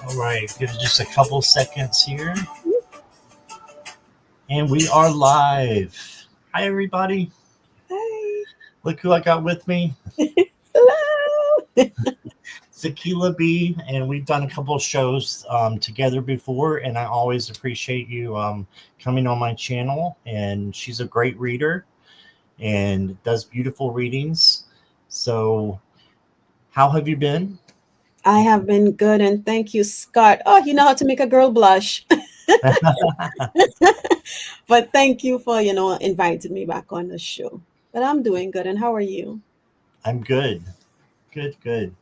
All right, give it just a couple seconds here. And we are live. Hi, everybody. Hi. Look who I got with me. Hello. It's Akela B, and we've done a couple of shows together before, and I always appreciate you coming on my channel. And she's a great reader and does beautiful readings. So, how have you been? I have been good, and thank you, Scott. Oh, you know how to make a girl blush. But thank you for, inviting me back on the show. But I'm doing good, and how are you? I'm good. Good, good.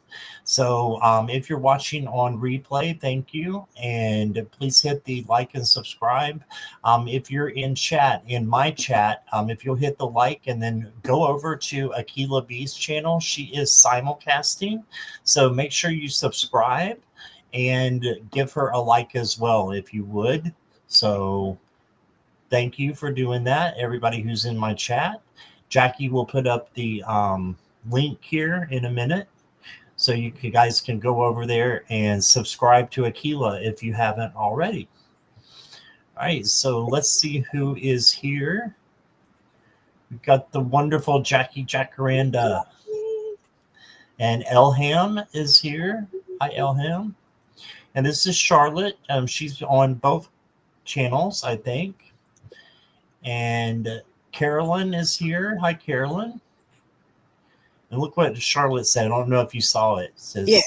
So, if you're watching on replay, thank you. And please hit the like and subscribe. If you're in chat, in my chat, if you'll hit the like and then go over to Akela B's channel, she is simulcasting. So, make sure you subscribe and give her a like as well, if you would. So, thank you for doing that, everybody who's in my chat. Jackie will put up the link here in a minute. So you guys can go over there and subscribe to Akela if you haven't already. All right, so let's see who is here. We've got the wonderful Jackie Jacaranda. And Elham is here. Hi, Elham. And this is Charlotte. She's on both channels, I think. And Carolyn is here. Hi, Carolyn. And look what Charlotte said. I don't know if you saw it. It says,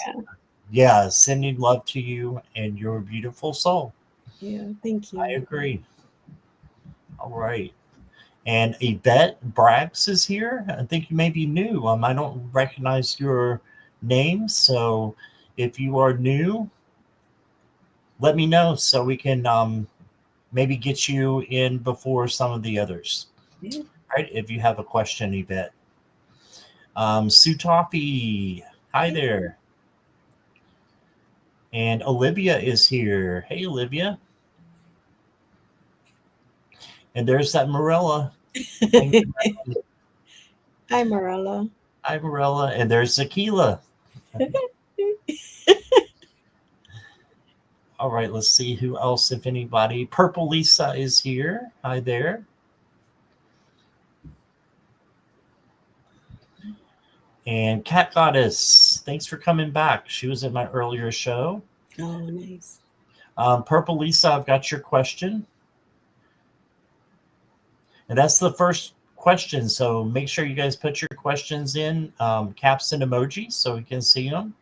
yeah, sending love to you and your beautiful soul. Yeah, thank I you. agree. All right. And Yvette Braggs is here. I think you may be new. I don't recognize your name. So if you are new, let me know so we can maybe get you in before some of the others. Yeah. All right. If you have a question, Yvette. Sue Toffee. Hi there. And Olivia is here. Hey, Olivia. And there's that Morella. Hi, Marilla. Hi, Morella. And there's Akela. All right, let's see who else, if anybody. Purple Lisa is here. Hi there. And Cat Goddess, thanks for coming back. She was in my earlier show. Oh, nice. Purple Lisa, I've got your question. And that's the first question. So make sure you guys put your questions in caps and emojis so we can see them.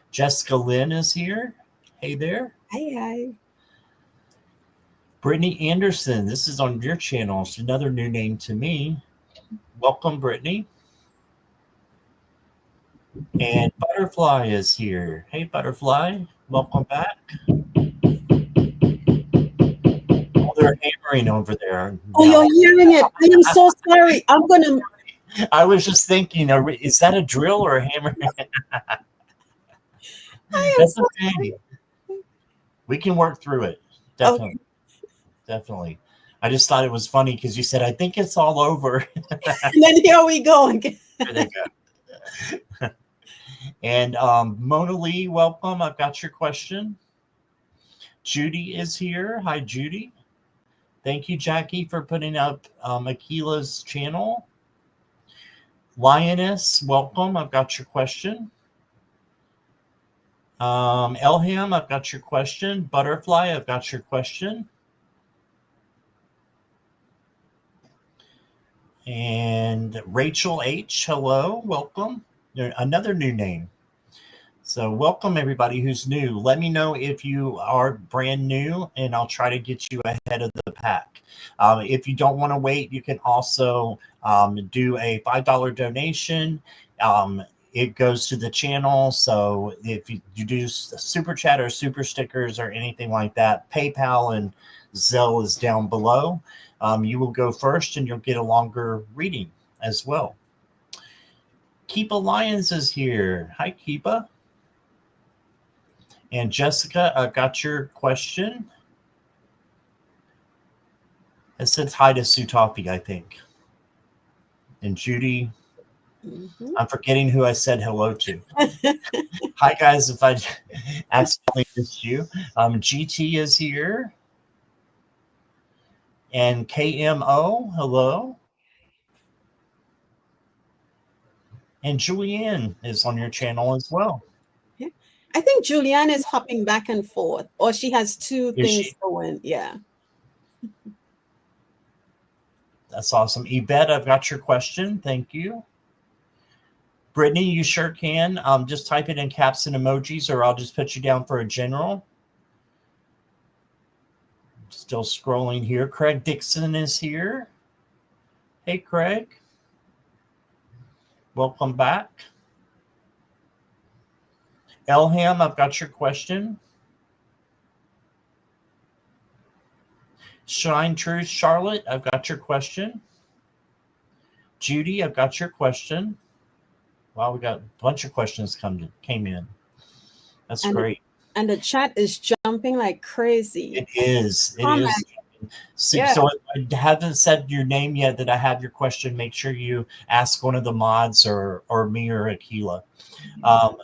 Jessica Lynn is here. Hey there. Hi. Brittany Anderson, this is on your channel. It's another new name to me. Welcome, Brittany. And Butterfly is here. Hey, Butterfly. Welcome back. Oh, they're hammering over there. Oh, you're hearing it. I am so sorry. I was just thinking, is that a drill or a hammer? That's okay. We can work through it. Definitely. Okay. Definitely. I just thought it was funny because you said, I think it's all over. And then here we go again. There they go. And Mona Lee, welcome. I've got your question. Judy is here. Hi, Judy. Thank you, Jackie, for putting up Akela's channel. Lioness, welcome. I've got your question. Elham, I've got your question. Butterfly, I've got your question. And Rachel H, hello, welcome. Another new name. So welcome everybody who's new. Let me know if you are brand new and I'll try to get you ahead of the pack. If you don't want to wait, you can also do a $5 donation. It goes to the channel. So if you do super chat or super stickers or anything like that, PayPal and Zelle is down below. You will go first and you'll get a longer reading as well. Keepa Lyons is here. Hi, Keepa. And Jessica, I got your question. It says hi to Sue Toffee, I think. And Judy, I'm forgetting who I said hello to. Hi, guys. Accidentally missed you. GT is here. And KMO, hello. And Julianne is on your channel as well. Yeah. I think Julianne is hopping back and forth, or she has two Is things she? going. Yeah. That's awesome. Yvette, I've got your question. Thank you. Brittany, you sure can. Just type it in caps and emojis, or I'll just put you down for a general. Still scrolling here. Craig Dixon is here. Hey, Craig. Welcome back. Elham, I've got your question. Shine Truth, Charlotte, I've got your question. Judy, I've got your question. Wow, we got a bunch of questions came in. That's And great. and the chat is jumping like crazy. It is. It Comment. is. So, Yeah. so I haven't said your name yet that I have your question. Make sure you ask one of the mods or me or Akela.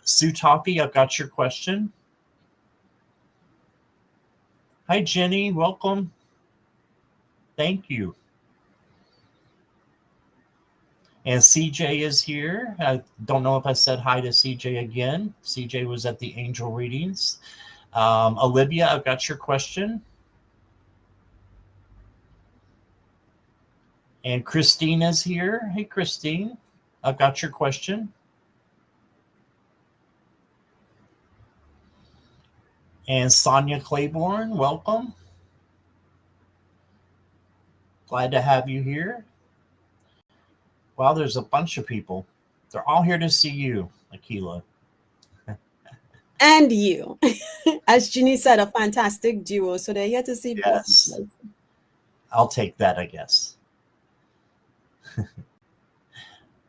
Sue Toppy, I've got your question. Hi, Jenny. Welcome. Thank you. And CJ is here. I don't know if I said hi to CJ again. CJ was at the angel readings. Olivia, I've got your question. And Christine is here. Hey, Christine, I've got your question. And Sonia Claiborne, welcome. Glad to have you here. Wow, there's a bunch of people. They're all here to see you, Akela. And you. As Ginny said, a fantastic duo. So they're here to see both. Yes. I'll take that, I guess.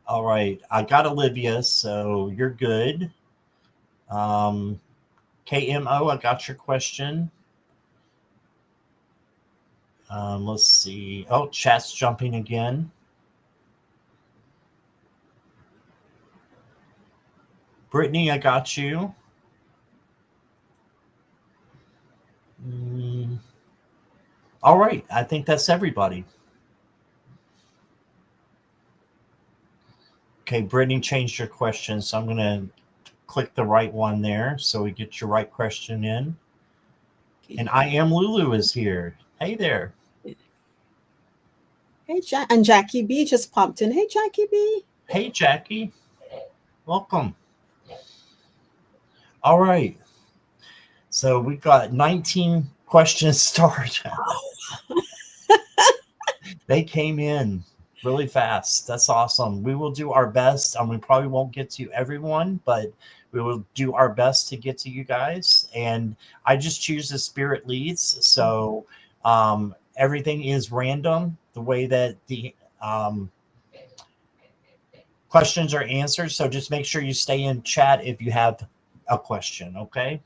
All right. I got Olivia, so you're good. KMO, I got your question. Let's see. Oh, chat's jumping again. Brittany, I got you. All right. I think that's everybody. Okay, Brittany changed your question, so I'm going to click the right one there so we get your right question in. And I am Lulu is here. Hey there. Hey, and Jackie B just popped in. Hey, Jackie B. Hey, Jackie. Welcome. All right. So we got 19 questions started. They came in really fast. That's awesome. We will do our best. We probably won't get to everyone, but we will do our best to get to you guys. And I just choose the spirit leads. So everything is random. The way that the questions are answered. So just make sure you stay in chat if you have a question. Okay.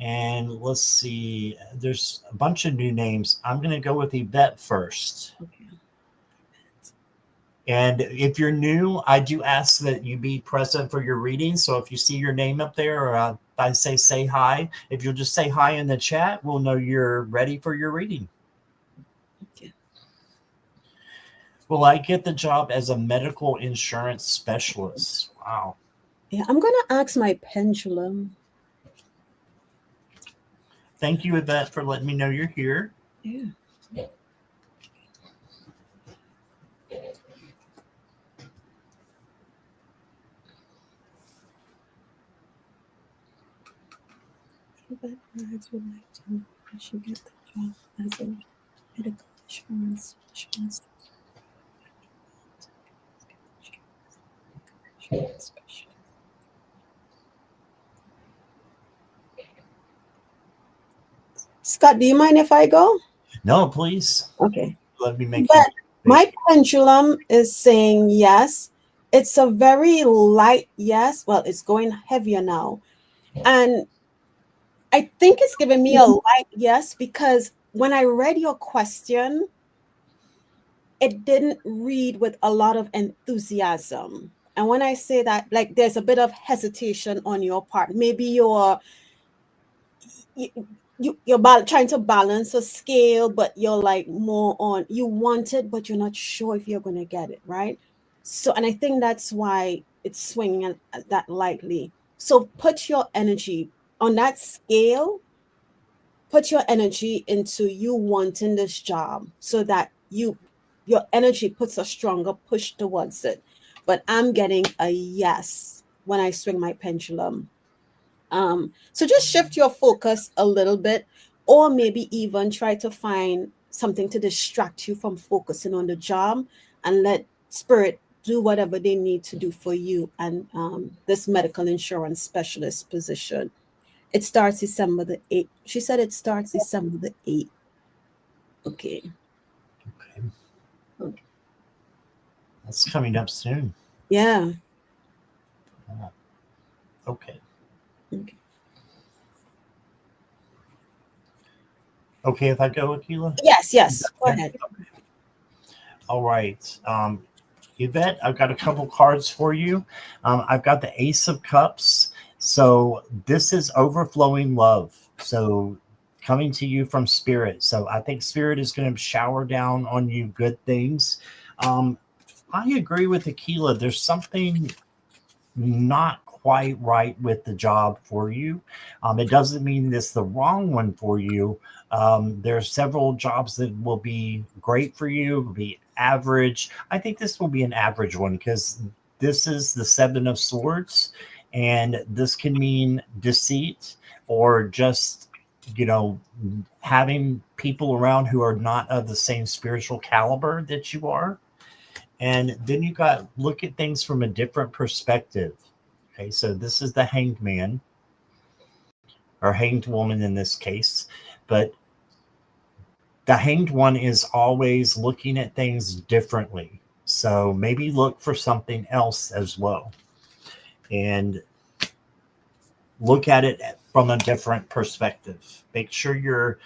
And let's see, there's a bunch of new names. I'm going to go with Yvette first. Okay. And if you're new, I do ask that you be present for your reading. So if you see your name up there, or I say hi, if you'll just say hi in the chat, we'll know you're ready for your reading. Okay. Will I get the job as a medical insurance specialist? Wow. Yeah, I'm going to ask my pendulum. Thank you, Yvette, for letting me know you're here. Yeah. Birds would like to know if she get the job as a medical insurance specialist. Scott, do you mind if I go? No, please. Okay. Let me make but my pendulum is saying yes. It's a very light yes. Well, it's going heavier now. And I think it's giving me a light yes, because when I read your question, it didn't read with a lot of enthusiasm. And when I say that, like there's a bit of hesitation on your part. Maybe you, trying to balance a scale, but you're like more on you want it, but you're not sure if you're going to get it right. So, and I think that's why it's swinging that lightly. So put your energy on that scale, put your energy into you wanting this job so that your energy puts a stronger push towards it. But I'm getting a yes when I swing my pendulum. So just shift your focus a little bit, or maybe even try to find something to distract you from focusing on the job and let spirit do whatever they need to do for you and this medical insurance specialist position. It starts December the 8th. She said it starts December the 8th. Okay. Okay. That's coming up soon. Yeah. Okay. Okay. Okay, if I go, Akela? Yes, yes. Go ahead. All right. Yvette, I've got a couple cards for you. I've got the Ace of Cups. So this is overflowing love. So coming to you from Spirit. So I think Spirit is going to shower down on you good things. I agree with Akela. There's something not quite right with the job for you. It doesn't mean it's the wrong one for you. There's several jobs that will be great for you, will be average. I think this will be an average one because this is the Seven of Swords, and this can mean deceit or just, you know, having people around who are not of the same spiritual caliber that you are. And then you got look at things from a different perspective. Okay, so this is the hanged man or hanged woman in this case, but the hanged one is always looking at things differently. So maybe look for something else as well and look at it from a different perspective. Make sure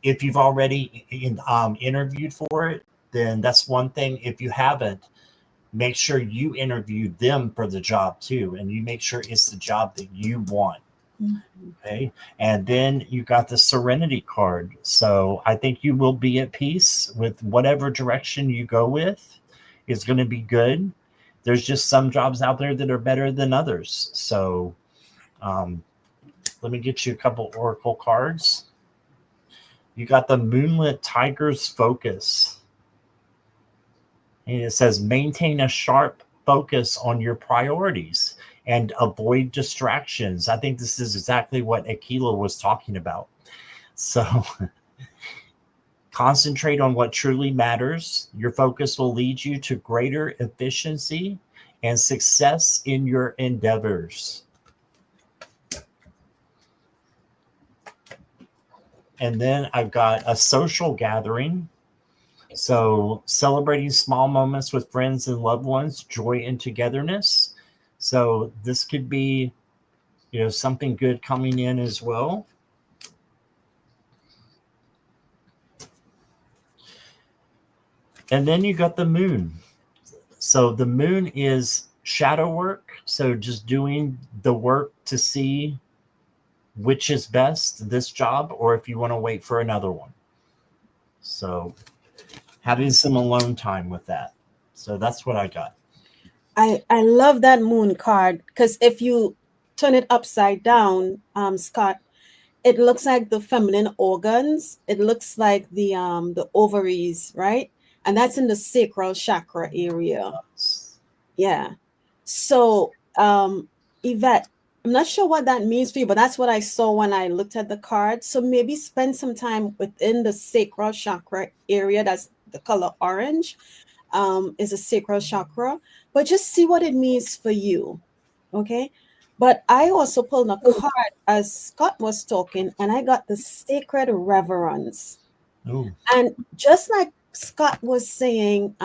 if you've already interviewed for it, then that's one thing. If you haven't, make sure you interview them for the job too, and you make sure it's the job that you want. Okay. And then you got the Serenity card. So I think you will be at peace with whatever direction you go with. It's going to be good. There's just some jobs out there that are better than others. So um, let me get you a couple Oracle cards. You got the Moonlit Tiger's Focus. And it says maintain a sharp focus on your priorities and avoid distractions. I think this is exactly what Akela was talking about. So concentrate on what truly matters. Your focus will lead you to greater efficiency and success in your endeavors. And then I've got a social gathering. So celebrating small moments with friends and loved ones, joy and togetherness. So this could be, something good coming in as well. And then you got the moon. So the moon is shadow work. So just doing the work to see which is best, this job, or if you want to wait for another one. So having some alone time with that. So that's what I got. I love that moon card because if you turn it upside down, Scott, it looks like the feminine organs. It looks like the ovaries, right? And that's in the sacral chakra area. Yeah. So, Yvette, I'm not sure what that means for you, but that's what I saw when I looked at the card. So maybe spend some time within the sacral chakra area. That's the color orange, is a sacral chakra, but just see what it means for you. Okay. But I also pulled a card as Scott was talking, and I got the sacred reverence. Ooh. And just like Scott was saying,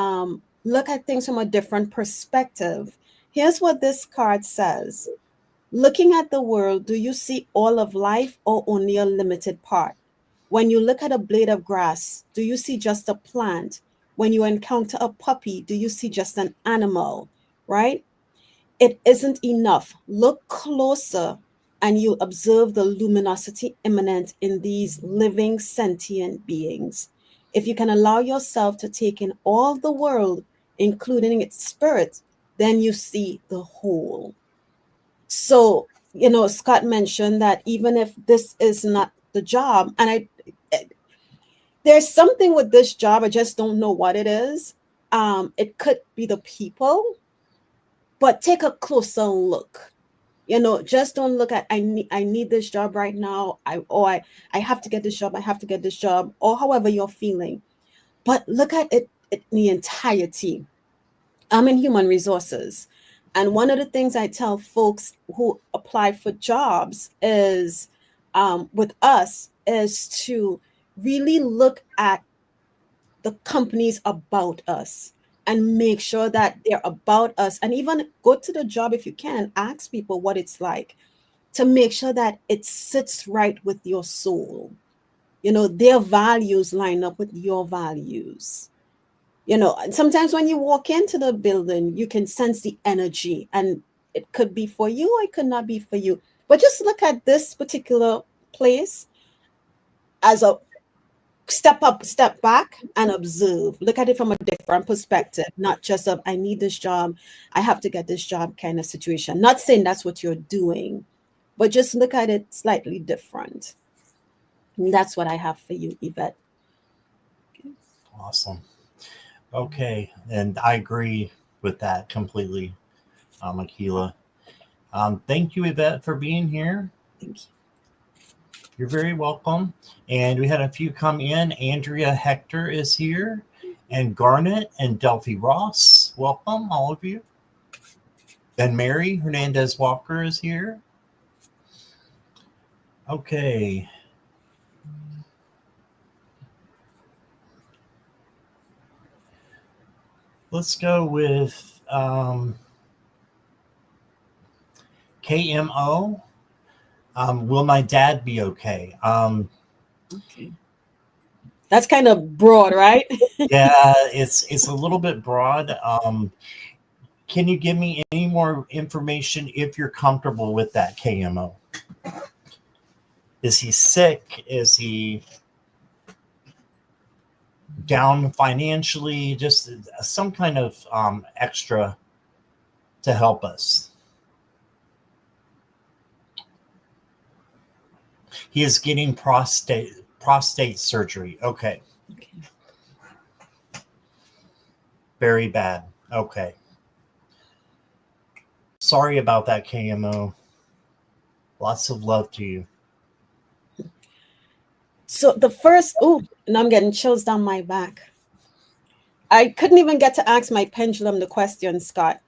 look at things from a different perspective. Here's what this card says. Looking at the world, do you see all of life or only a limited part? When you look at a blade of grass, do you see just a plant? When you encounter a puppy, do you see just an animal? Right? It isn't enough. Look closer and you'll observe the luminosity immanent in these living sentient beings. If you can allow yourself to take in all the world, including its spirit, then you see the whole. So, Scott mentioned that even if this is not the job, and there's something with this job, I just don't know what it is. It could be the people, but take a closer look. Just don't look at I need this job right now. I have to get this job. I have to get this job, or however you're feeling. But look at it in the entirety. I'm in human resources. And one of the things I tell folks who apply for jobs is with us is to really look at the companies about us and make sure that they're about us, and even go to the job if you can, ask people what it's like, to make sure that it sits right with your soul. Their values line up with your values. And sometimes when you walk into the building, you can sense the energy, and it could be for you or it could not be for you. But just look at this particular place as a step up, step back, and observe. Look at it from a different perspective, not just of I need this job, I have to get this job kind of situation. Not saying that's what you're doing, but just look at it slightly different. And that's what I have for you, Yvette. Awesome. Okay, and I agree with that completely, Akela. Thank you, Yvette, for being here. Thank you. You're very welcome. And we had a few come in. Andrea Hector is here, and Garnet and Delphi Ross. Welcome, all of you. And Mary Hernandez Walker is here. Okay. Let's go with KMO. Will my dad be okay? Okay. That's kind of broad, right? Yeah, it's a little bit broad. Can you give me any more information if you're comfortable with that, KMO? Is he sick? Is he down financially? Just some kind of extra to help us. He is getting prostate surgery. Okay. Very bad. Okay. Sorry about that, KMO. Lots of love to you. So the first, and I'm getting chills down my back. I couldn't even get to ask my pendulum the question, Scott.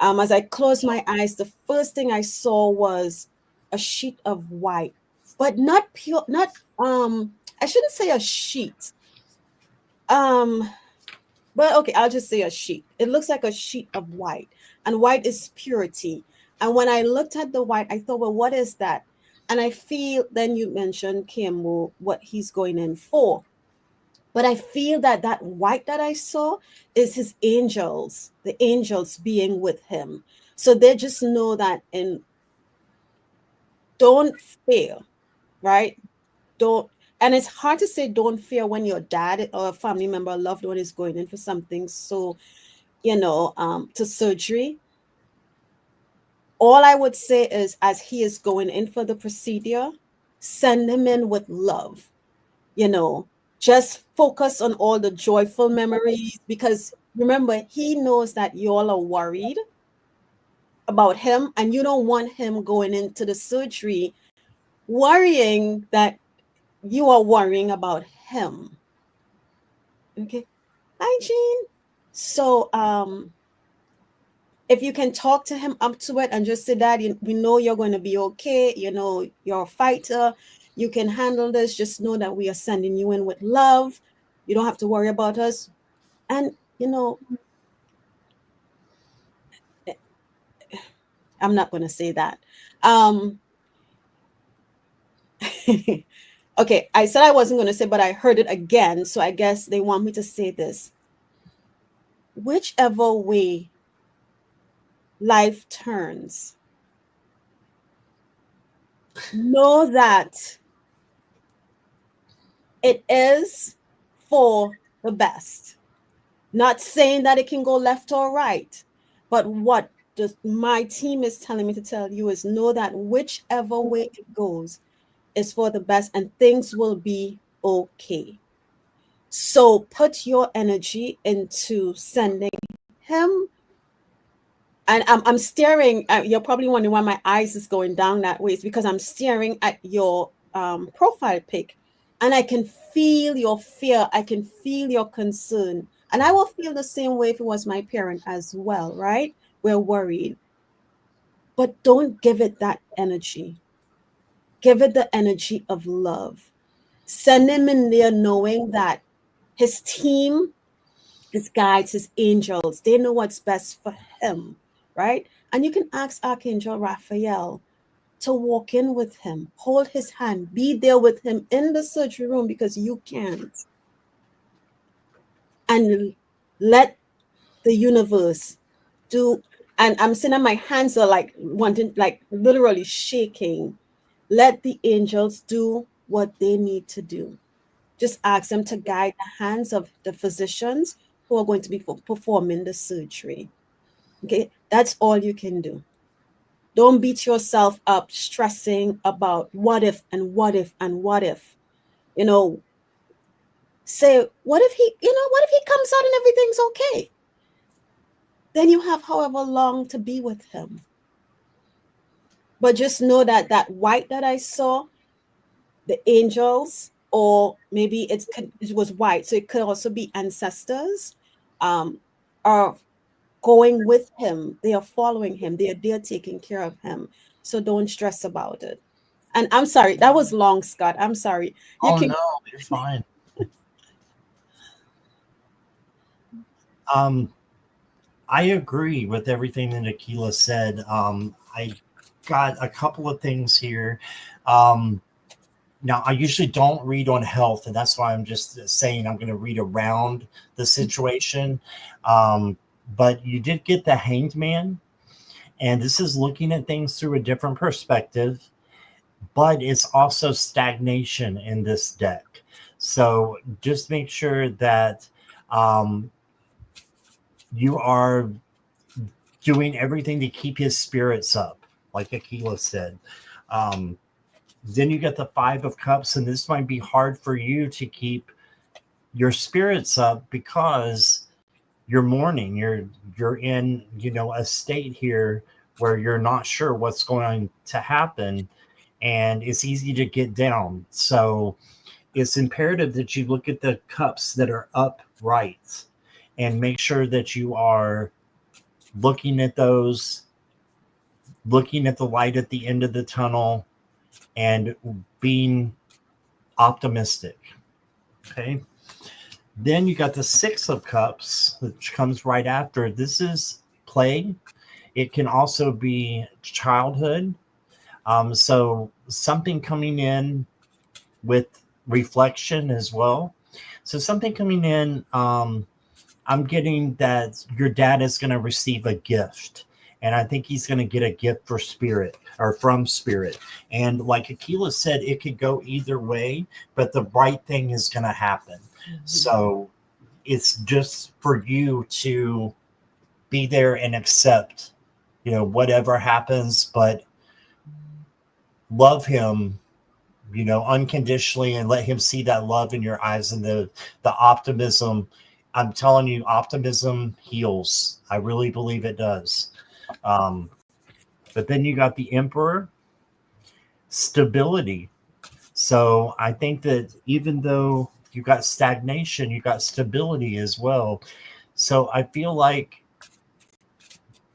As I closed my eyes, the first thing I saw was a sheet of white, but not pure, not I shouldn't say a sheet. But okay, I'll just say a sheet. It looks like a sheet of white, and white is purity. And when I looked at the white, I thought, well, what is that? And I feel, then you mentioned Kimbo, what he's going in for. But I feel that that white that I saw is his angels, the angels being with him. So they just know that, and don't fear, right? Don't, and it's hard to say don't fear when your dad or a family member, a loved one is going in for something. So, to surgery. All I would say is, as he is going in for the procedure, send him in with love. Just focus on all the joyful memories, because remember, he knows that you all are worried about him, and you don't want him going into the surgery worrying that you are worrying about him. Okay. Hi, Jean. So, if you can talk to him up to it and just say, Dad, we know you're going to be okay. You're a fighter. You can handle this. Just know that we are sending you in with love. You don't have to worry about us. And, I'm not going to say that. Okay, I said I wasn't going to say, but I heard it again. So I guess they want me to say this. Whichever way life turns. Know that it is for the best. Not saying that it can go left or right, but what my team is telling me to tell you is know that whichever way it goes is for the best and things will be okay. So put your energy into sending him. And I'm staring at, you're probably wondering why my eyes is going down that way. It's because I'm staring at your profile pic and I can feel your fear. I can feel your concern. And I will feel the same way if it was my parent as well, right? We're worried. But don't give it that energy. Give it the energy of love. Send him in there knowing that his team, his guides, his angels, they know what's best for him, right? And you can ask Archangel Raphael to walk in with him, hold his hand, be there with him in the surgery room because you can't. And let the universe do. And I'm saying that my hands are like wanting, like literally shaking. Let the angels do what they need to do. Just ask them to guide the hands of the physicians who are going to be performing the surgery. Okay, that's all you can do. Don't beat yourself up stressing about what if and what if and what if. You know, say, what if what if he comes out and everything's okay? Then you have however long to be with him. But just know that that white that I saw, the angels, or maybe it was white, so it could also be ancestors, are going with him. They are following him. They're taking care of him. So don't stress about it. And I'm sorry, that was long, Scott. I'm sorry. You Oh can. no, you're fine. Um, I agree with everything that Akela said. I got a couple of things here. Um, Now, I usually don't read on health, and that's why I'm just saying I'm going to read around the situation. Um, but you did get the Hanged Man, and this is looking at things through a different perspective, but it's also stagnation in this deck. So just make sure that um, you are doing everything to keep his spirits up, like Akila said. Um, then you get the Five of Cups, and this might be hard for you to keep your spirits up because you're mourning. You're in a state here where you're not sure what's going to happen, and it's easy to get down. So it's imperative that you look at the cups that are upright and make sure that you are looking at those, looking at the light at the end of the tunnel, and being optimistic. Okay. Then you got the Six of Cups, which comes right after. This is play. It can also be childhood. So something coming in with reflection as well. So something coming in. I'm getting that your dad is going to receive a gift. And I think he's going to get a gift for spirit or from spirit. And like Akila said, it could go either way, but the right thing is going to happen. Mm-hmm. So it's just for you to be there and accept, whatever happens, but love him, unconditionally, and let him see that love in your eyes and the optimism. I'm telling you, optimism heals. I really believe it does. But then you got the Emperor, stability. So I think that even though you got stagnation, you got stability as well. So I feel like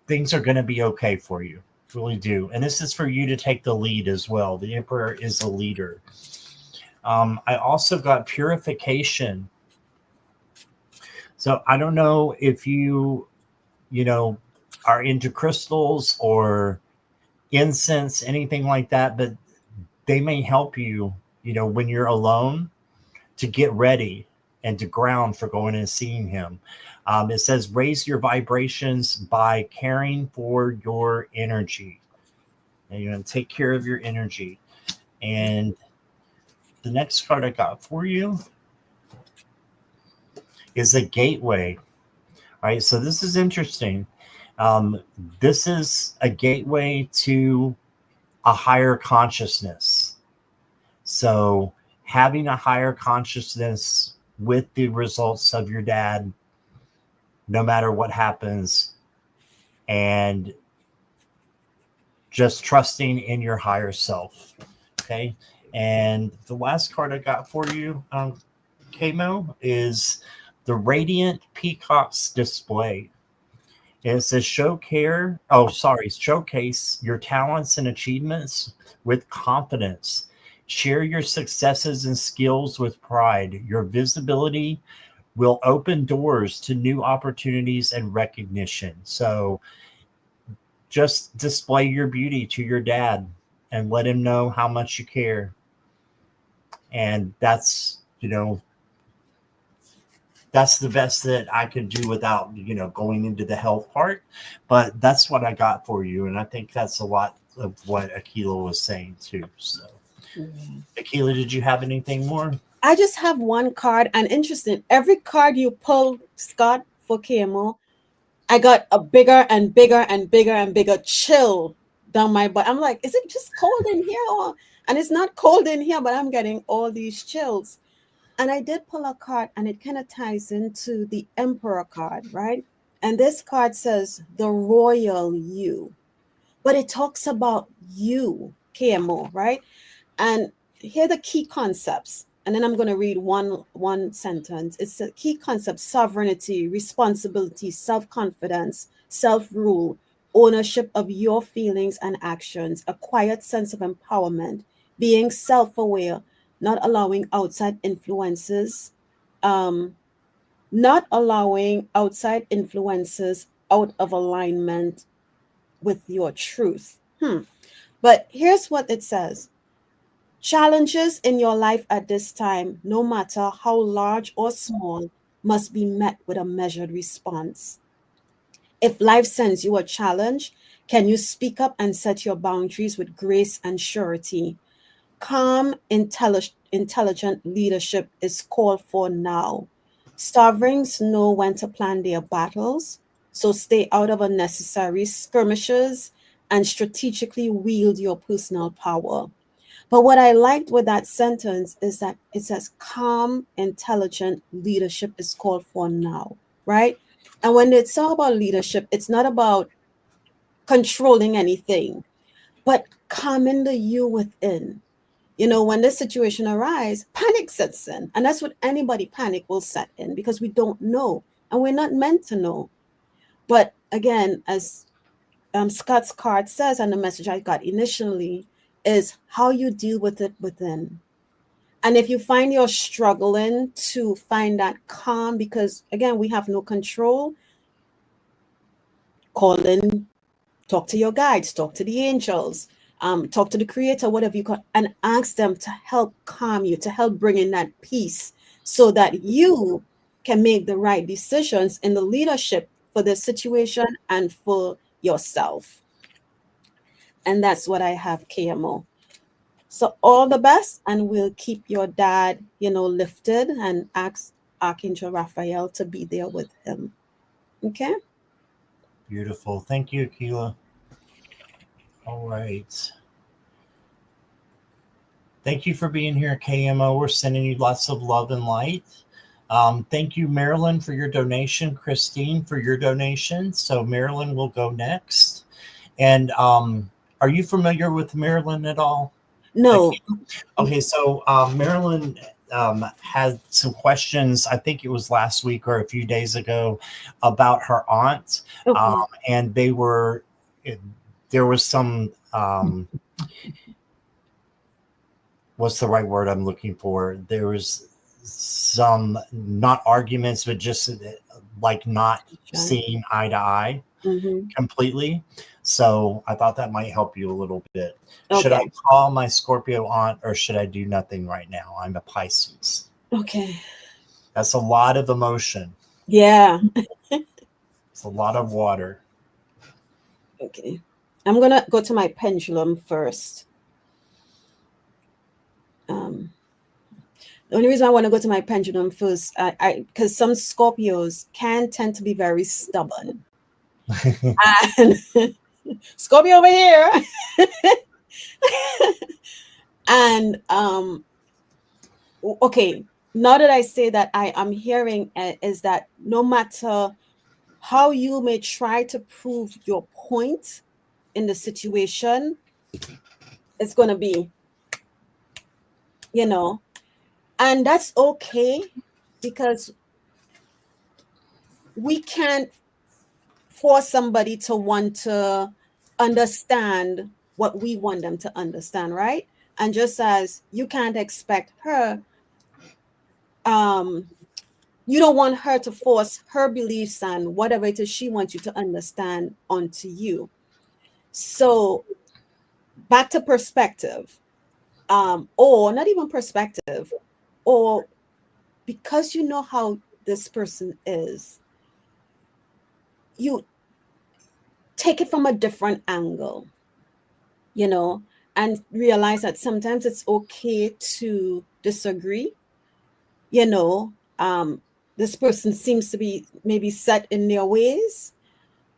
things are going to be okay for you. Really do. And this is for you to take the lead as well. The Emperor is a leader. I also got purification. So I don't know if are into crystals or incense, anything like that, but they may help you, when you're alone to get ready and to ground for going and seeing him. It says raise your vibrations by caring for your energy. And you're going to take care of your energy. And the next card I got for you is a gateway. All right, so this is interesting. Um, this is a gateway to a higher consciousness. So, having a higher consciousness with the results of your dad, no matter what happens, and just trusting in your higher self. Okay. And the last card I got for you, Kamo, is the Radiant Peacock's Display. And it says showcase your talents and achievements with confidence. Share your successes and skills with pride. Your visibility will open doors to new opportunities and recognition. So just display your beauty to your dad and let him know how much you care. And that's the best that I could do without, going into the health part. But that's what I got for you. And I think that's a lot of what Akela was saying too. So, Akela, did you have anything more? I just have one card, and interesting. Every card you pull, Scott, for KMO, I got a bigger and bigger and bigger and bigger chill down my butt. I'm like, is it just cold in here? And it's not cold in here, but I'm getting all these chills. And I did pull a card, and it kind of ties into the Emperor card, right? And this card says the royal you, but it talks about you, KMO, right? And here are the key concepts. And then I'm going to read one sentence. It's the key concepts: sovereignty, responsibility, self-confidence, self-rule, ownership of your feelings and actions, a quiet sense of empowerment, being self-aware, not allowing outside influences, um, not allowing outside influences out of alignment with your truth. But here's what it says: challenges in your life at this time, no matter how large or small, must be met with a measured response. If life sends you a challenge, can you speak up and set your boundaries with grace and surety? Calm, intelligent leadership is called for now. Sovereigns know when to plan their battles, so stay out of unnecessary skirmishes and strategically wield your personal power. But what I liked with that sentence is that it says calm, intelligent leadership is called for now, right? And when it's all about leadership, it's not about controlling anything, but calming the you within. When this situation arises, panic sets in. And that's what anybody panic will set in, because we don't know and we're not meant to know. But again, as Scott's card says, and the message I got initially is how you deal with it within. And if you find you're struggling to find that calm, because again, we have no control, call in, talk to your guides, talk to the angels, talk to the creator, whatever you call, and ask them to help calm you, to help bring in that peace so that you can make the right decisions in the leadership for the situation and for yourself. And that's what I have, KMO. So all the best, and we'll keep your dad, lifted, and ask Archangel Raphael to be there with him. Okay? Beautiful. Thank you, Akela. All right. Thank you for being here, KMO. We're sending you lots of love and light. Thank you, Marilyn, for your donation. Christine, for your donation. So Marilyn will go next. And are you familiar with Marilyn at all? No. Okay, so Marilyn had some questions, I think it was last week or a few days ago, about her aunt. Okay. And there was some, what's the right word I'm looking for? There was some, not arguments, but just like not seeing eye to eye completely. So I thought that might help you a little bit. Okay. Should I call my Scorpio aunt or should I do nothing right now? I'm a Pisces. Okay. That's a lot of emotion. Yeah. It's a lot of water. Okay. I'm gonna go to my pendulum first. Um, the only reason I want to go to my pendulum first, because some Scorpios can tend to be very stubborn. And Scorpio over here. And okay, now that I say that, I am hearing is that no matter how you may try to prove your point in the situation, it's going to be, you know, and that's okay, because we can't force somebody to want to understand what we want them to understand, right? And just as you can't expect her, um you don't want her to force her beliefs and whatever it is she wants you to understand onto you. So back to perspective, or not even perspective, or because you know how this person is, you take it from a different angle, you know, and realize that sometimes it's okay to disagree. You know, this person seems to be maybe set in their ways,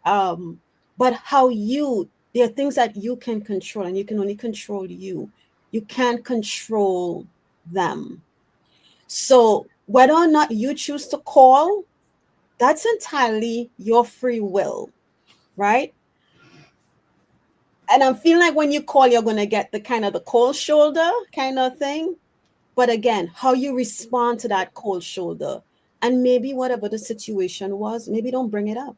um, but how you, there are things that you can control, and you can only control you. You can't control them. So whether or not you choose to call, that's entirely your free will, right? And I'm feeling like when you call, you're going to get the kind of the cold shoulder kind of thing. But again, how you respond to that cold shoulder, and maybe whatever the situation was, maybe don't bring it up.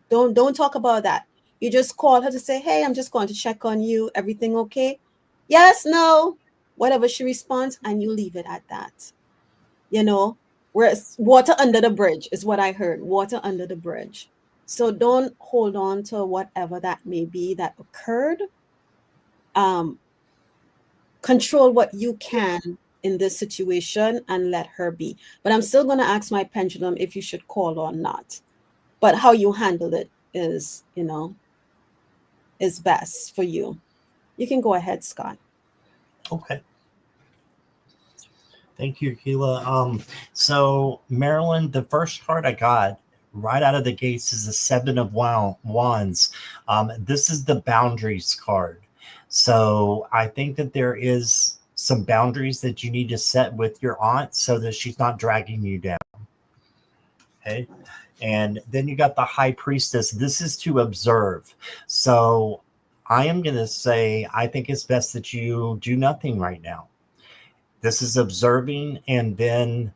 Don't talk about that. You just call her to say, "Hey, I'm just going to check on you. Everything okay?" Yes, no, whatever she responds, and you leave it at that. You know, whereas water under the bridge is what I heard. Water under the bridge. So don't hold on to whatever that may be that occurred. Um, Control what you can in this situation and let her be. But I'm still going to ask my pendulum if you should call or not. But how you handle it is, is best for you. You can go ahead, Scott. Okay. Thank you, Akela. So Marilyn, the first card I got right out of the gates is the Seven of Wands. This is the boundaries card. So I think that there is some boundaries that you need to set with your aunt so that she's not dragging you down. Okay. And then you got the High Priestess. This is to observe. So I am going to say, I think it's best that you do nothing right now. This is observing, and then,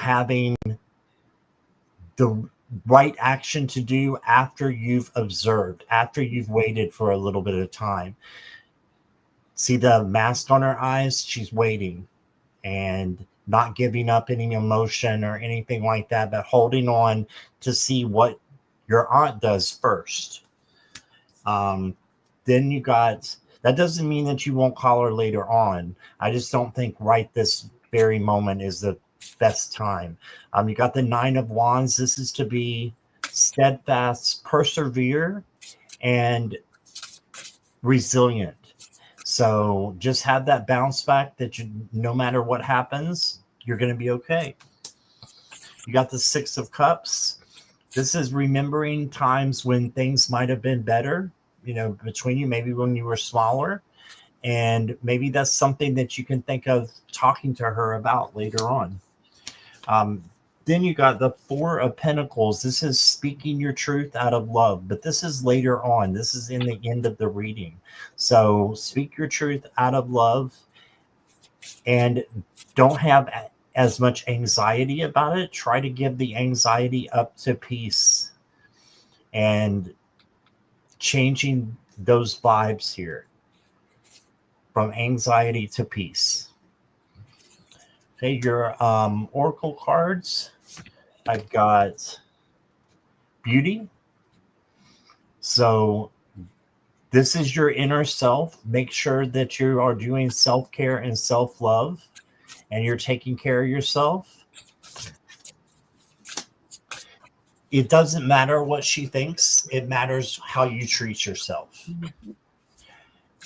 having the right action to do after you've observed, after you've waited for a little bit of time. See the mask on her eyes? She's waiting and not giving up any emotion or anything like that, but holding on to see what your aunt does first. Um, then you got, that doesn't mean that you won't call her later on. I just don't think right this very moment is the best time. You got the Nine of Wands. This is to be steadfast, persevere, and resilient. So just have that bounce back that no matter what happens, you're going to be okay. You got the Six of Cups. This is remembering times when things might have been better, between you, maybe when you were smaller. And maybe that's something that you can think of talking to her about later on. Then you got the Four of Pentacles. This is speaking your truth out of love, but this is later on. This is in the end of the reading. So speak your truth out of love, and don't have as much anxiety about it. Try to give the anxiety up to peace and changing those vibes here from anxiety to peace. Okay, your oracle cards. I've got beauty. So this is your inner self. Make sure that you are doing self-care and self-love. and you're taking care of yourself, it doesn't matter what she thinks. It matters how you treat yourself.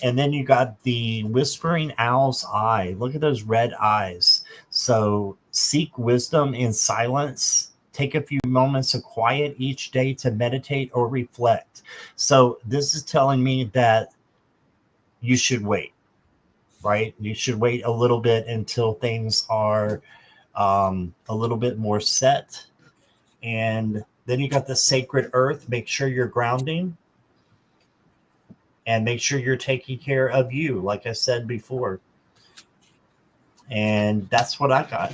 And then you got the whispering owl's eye. Look at those red eyes. So seek wisdom in silence. Take a few moments of quiet each day to meditate or reflect. So this is telling me that you should wait, right? You should wait a little bit until things are a little bit more set. And then you got the sacred earth. Make sure you're grounding and make sure you're taking care of you, like I said before. And that's what I got.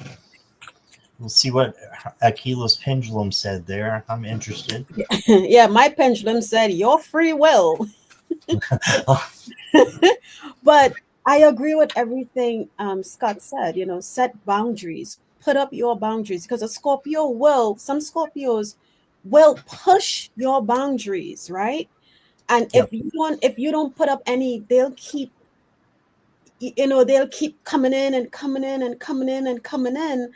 We'll see what Akela's pendulum said there. I'm interested. Yeah, my pendulum said your free will. But I agree with everything Scott said. Set boundaries, put up your boundaries, because some Scorpios will push your boundaries, right? And Yep. if you don't put up any, they'll keep coming in and coming in and coming in and coming in.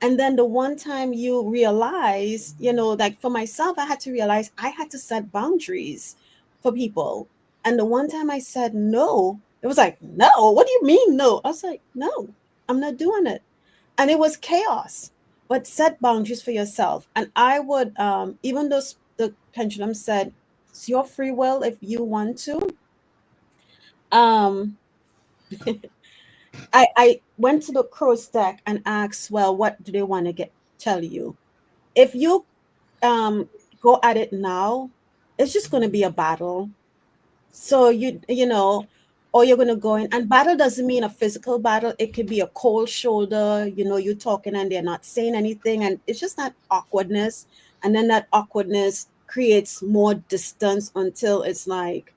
And then the one time you realize, like for myself, I had to realize I had to set boundaries for people. And the one time I said no, it was like, no, what do you mean no? I was like, no, I'm not doing it. And it was chaos. But set boundaries for yourself. And I would, even though the pendulum said it's your free will if you want to, um, I went to the crow's deck and asked, well, what do they want to tell you? If you go at it now, it's just going to be a battle. So or you're going to go in, and battle doesn't mean a physical battle. It could be a cold shoulder, you're talking and they're not saying anything, and it's just that awkwardness. And then that awkwardness creates more distance until it's like,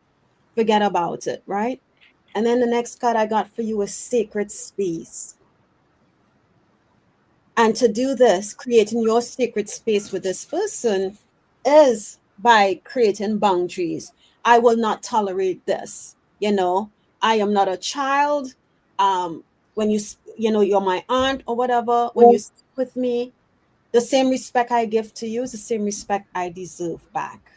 forget about it, right? And then the next card I got for you is sacred space. And to do this, creating your sacred space with this person is by creating boundaries. I will not tolerate this. I am not a child. When you're my aunt or whatever, when you speak with me, the same respect I give to you is the same respect I deserve back.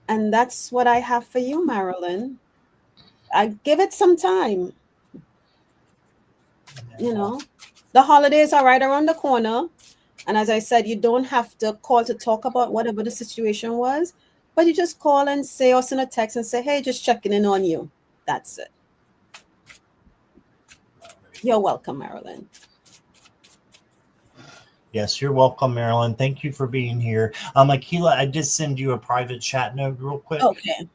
And that's what I have for you, Marilyn. I give it some time. The holidays are right around the corner. And as I said, you don't have to call to talk about whatever the situation was, but you just call and say, or send a text and say, hey, just checking in on you. That's it. You're welcome, Marilyn. Yes, you're welcome, Marilyn. Thank you for being here. Akela, I did send you a private chat note real quick. Okay.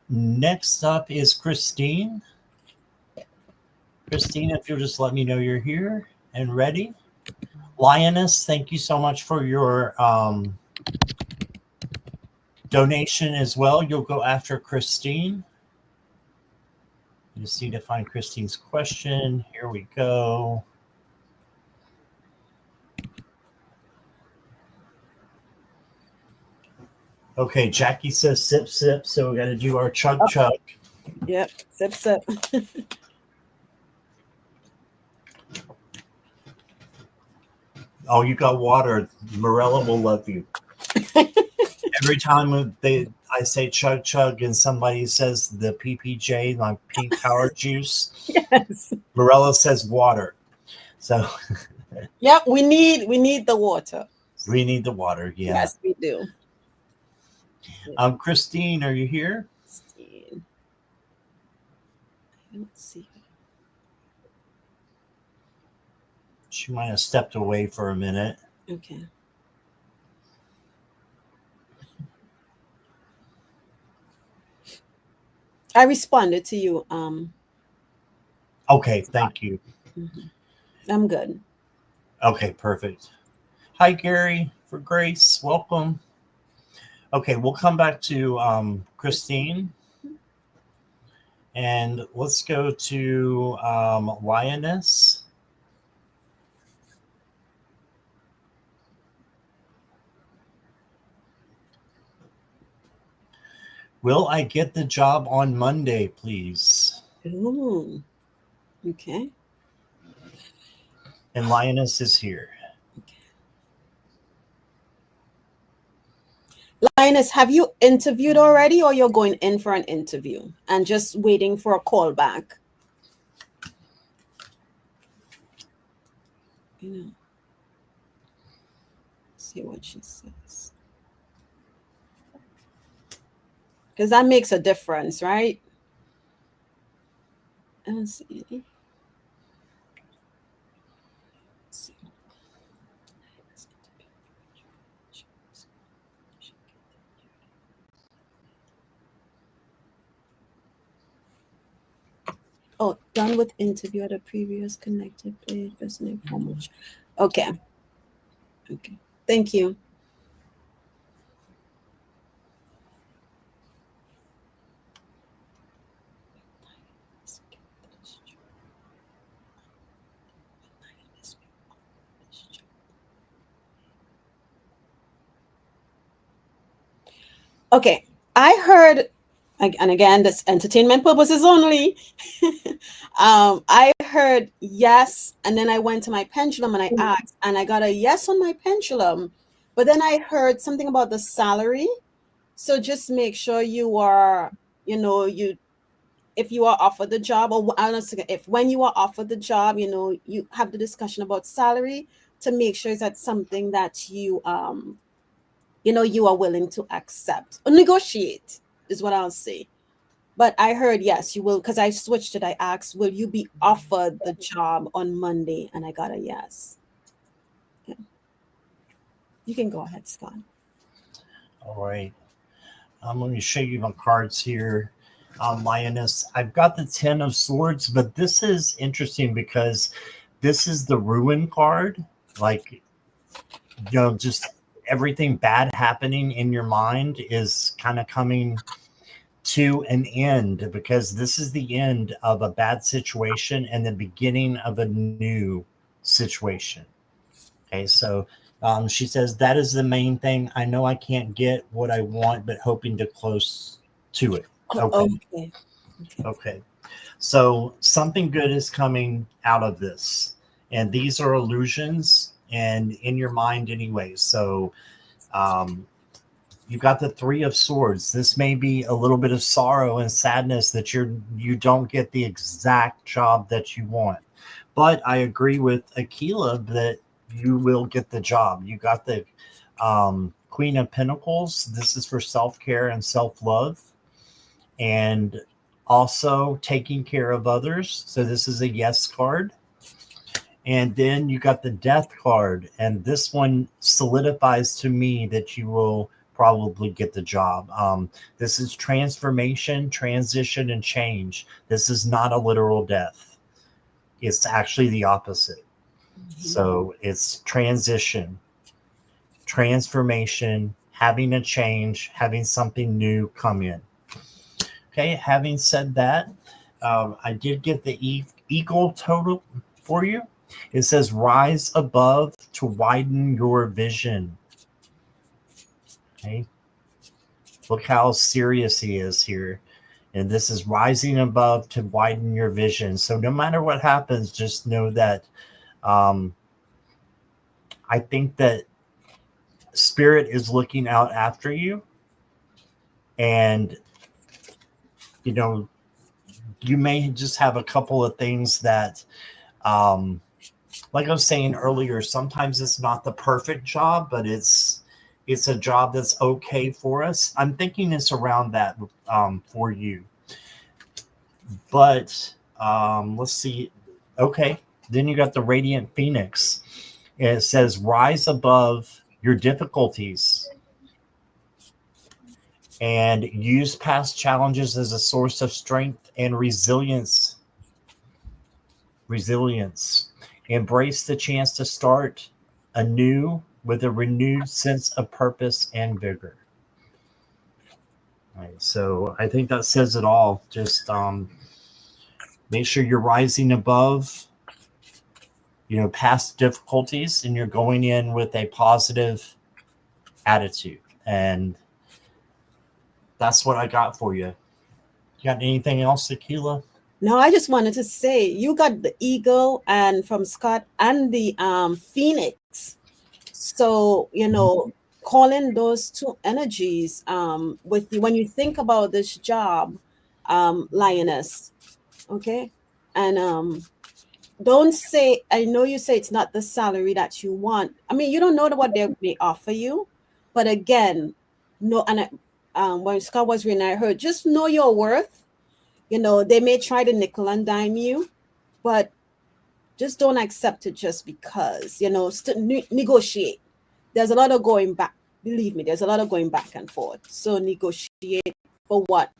Next up is Christine. Christine, if you'll just let me know you're here and ready. Lioness, thank you so much for your donation as well. You'll go after Christine. You just need to find Christine's question. Here we go. Okay, Jackie says sip, sip. So we got to do our chug, chug. Yep, sip, sip. Oh, you got water. Morella will love you. Every time I say chug, chug, and somebody says the PPJ, like pink power juice, yes, Morella says water. So, yep, we need the water. We need the water. Yeah. Yes, we do. Christine, are you here? Christine. I don't see her. She might have stepped away for a minute. Okay. I responded to you. Okay, thank you. Mm-hmm. I'm good. Okay, perfect. Hi, Gary, for Grace. Welcome. Okay, we'll come back to Christine. And let's go to Lioness. Will I get the job on Monday, please? Ooh. Okay. And Lioness is here. Linus, have you interviewed already, or you're going in for an interview and just waiting for a call back? You know, see what she says. Because that makes a difference, right? Let's see. Let's see. Oh, done with interview at a previous connected play, person informal. Okay. Okay. Thank you. Okay. I heard, and again, this entertainment purposes only. I heard yes, and then I went to my pendulum and I asked, and I got a yes on my pendulum. But then I heard something about the salary. So just make sure you are, you if you are offered the job, or honestly, if when you are offered the job, you have the discussion about salary to make sure that's something that you are willing to accept or negotiate is what I'll say. But I heard yes, you will, because I switched it. I asked, will you be offered the job on Monday? And I got a yes. Yeah. You can go ahead, Scott. All right. I'm going to show you my cards here. Lioness. I've got the 10 of Swords, but this is interesting because this is the Ruin card. Like, just everything bad happening in your mind is kind of coming to an end, because this is the end of a bad situation and the beginning of a new situation. Okay, so she says that is the main thing. I know I can't get what I want, but hoping to close to it. Okay. Okay. Okay. So something good is coming out of this. And these are illusions and in your mind anyway. So um, you got the 3 of Swords. This may be a little bit of sorrow and sadness that you don't get the exact job that you want. But I agree with Akela that you will get the job. You got the Queen of Pentacles. This is for self-care and self-love, and also taking care of others. So this is a yes card. And then you got the Death card, and this one solidifies to me that you will probably get the job. This is transformation, transition, and change. This is not a literal death. It's actually the opposite. So it's transition, transformation, having a change, having something new come in. Okay, having said that, I did get the eagle total for you. It says rise above to widen your vision. Okay, look how serious he is here. And this is rising above to widen your vision. So no matter what happens, just know that I think that Spirit is looking out after you. And, you may just have a couple of things that, like I was saying earlier, sometimes it's not the perfect job, but it's a job that's okay for us. I'm thinking it's around that for you. But let's see. Okay, then you got the Radiant Phoenix. It says rise above your difficulties and use past challenges as a source of strength and resilience. Embrace the chance to start anew with a renewed sense of purpose and vigor. All right, so I think that says it all. Just make sure you're rising above, past difficulties, and you're going in with a positive attitude. And that's what I got for you. You got anything else, Akela? No, I just wanted to say you got the eagle and from Scott and the phoenix. So, calling those two energies with you when you think about this job, lioness, okay? And don't say, I know you say it's not the salary that you want. I mean, you don't know what they may offer you, but again, no, and when Scott was reading, I heard just know your worth. They may try to nickel and dime you, but just don't accept it just because, negotiate. There's a lot of going back. Believe me, there's a lot of going back and forth. So negotiate for what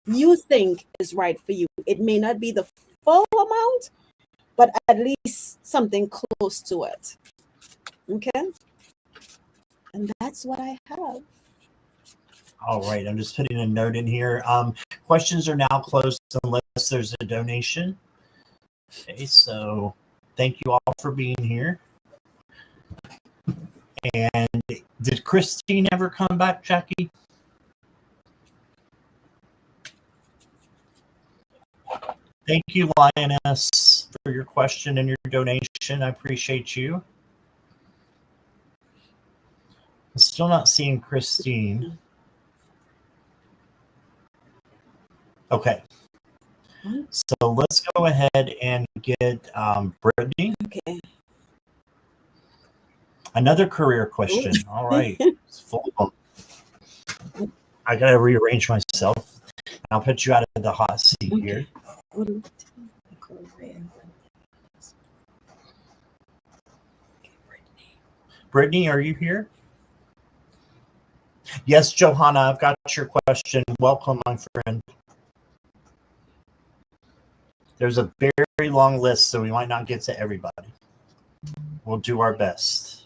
you think is right for you. It may not be the full amount, but at least something close to it. Okay? And that's what I have. All right, I'm just putting a note in here. Questions are now closed unless there's a donation. Okay, so thank you all for being here. And did Christine ever come back, Jackie? Thank you, Lioness, for your question and your donation. I appreciate you. I'm still not seeing Christine. Okay. So let's go ahead and get Brittany. Okay. Another career question. All right. It's full of them. I got to rearrange myself. I'll put you out of the hot seat here. Brittany, are you here? Yes, Johanna, I've got your question. Welcome, my friend. There's a very long list, so we might not get to everybody. We'll do our best.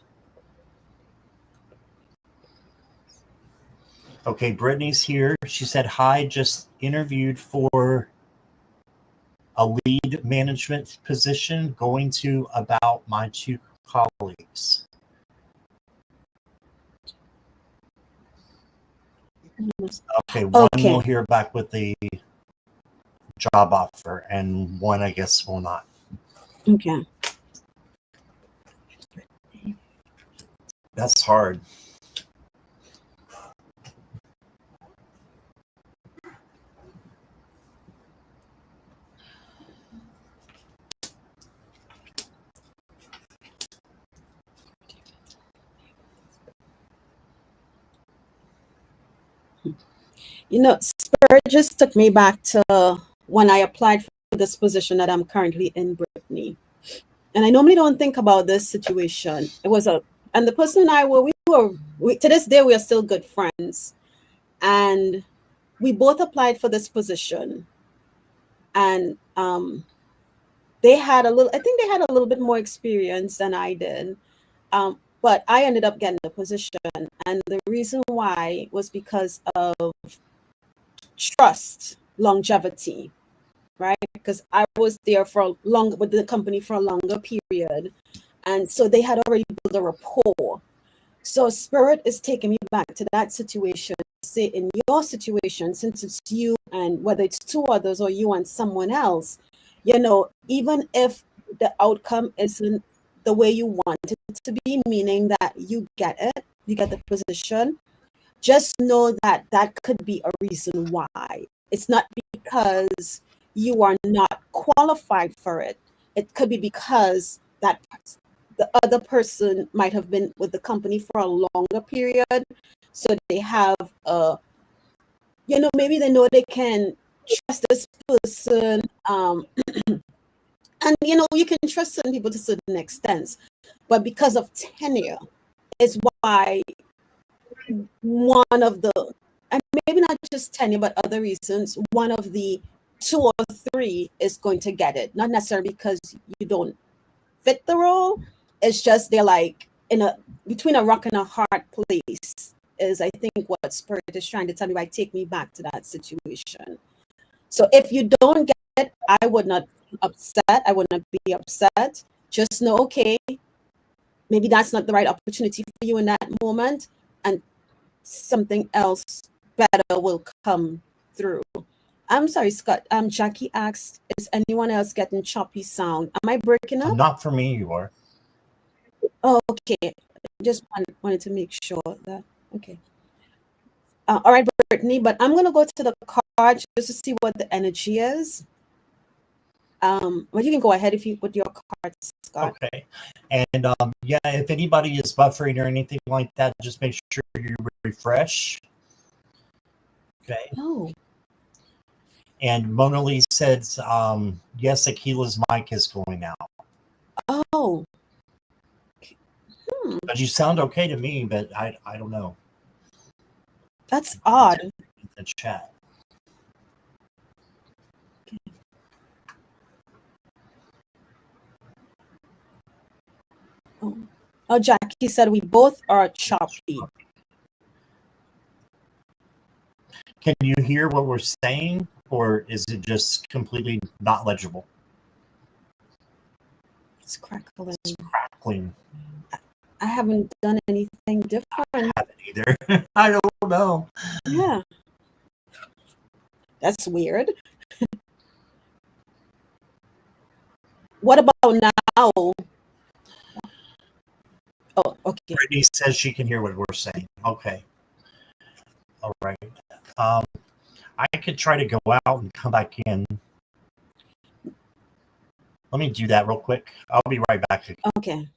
Okay, Brittany's here. She said, hi, just interviewed for a lead management position, going to about my two colleagues. Okay, one will hear back with the job offer, and one, I guess, will not. Okay. That's hard. Spirit just took me back to when I applied for this position that I'm currently in, Brittany. And I normally don't think about this situation. And the person and I to this day, we are still good friends. And we both applied for this position. And they had I think they had a little bit more experience than I did. But I ended up getting the position. And the reason why was because of trust, longevity, right? Because I was there with the company for a longer period. And so they had already built a rapport. So Spirit is taking me back to that situation. Say in your situation, since it's you and whether it's two others or you and someone else, even if the outcome isn't the way you want it to be, meaning that you get the position, just know that that could be a reason why. It's not because you are not qualified for it. It could be because that the other person might have been with the company for a longer period. So they have maybe they know they can trust this person. And you can trust certain people to a certain extent. But because of tenure is why one of the, and maybe not just tenure, but other reasons, one of the two or three is going to get it. Not necessarily because you don't fit the role. It's just they're like between a rock and a hard place is, I think, what Spirit is trying to tell me by take me back to that situation. So if you don't get it, I would not upset. I would not be upset. Just know, okay, maybe that's not the right opportunity for you in that moment, and something else better will come through. I'm sorry, Scott. Jackie asked, "Is anyone else getting choppy sound? Am I breaking up?" Not for me, you are. Oh, okay. Just wanted to make sure that. Okay. All right, Brittany. But I'm gonna go to the card just to see what the energy is. But you can go ahead if you with your cards, Scott. Okay. And yeah, if anybody is buffering or anything like that, just make sure you refresh. Okay. Oh, And Mona Lee says, yes, Akila's mic is going out. oh. Hmm. But you sound okay to me, but I don't know. That's odd. In the chat. Oh, Jackie said we both are choppy. Can you hear what we're saying, or is it just completely not legible? It's crackling. It's crackling. I haven't done anything different. I haven't either. I don't know. Yeah. That's weird. What about now? Oh, okay. Brittany says she can hear what we're saying. Okay. All right. I could try to go out and come back in. Let me do that real quick. I'll be right back. Okay.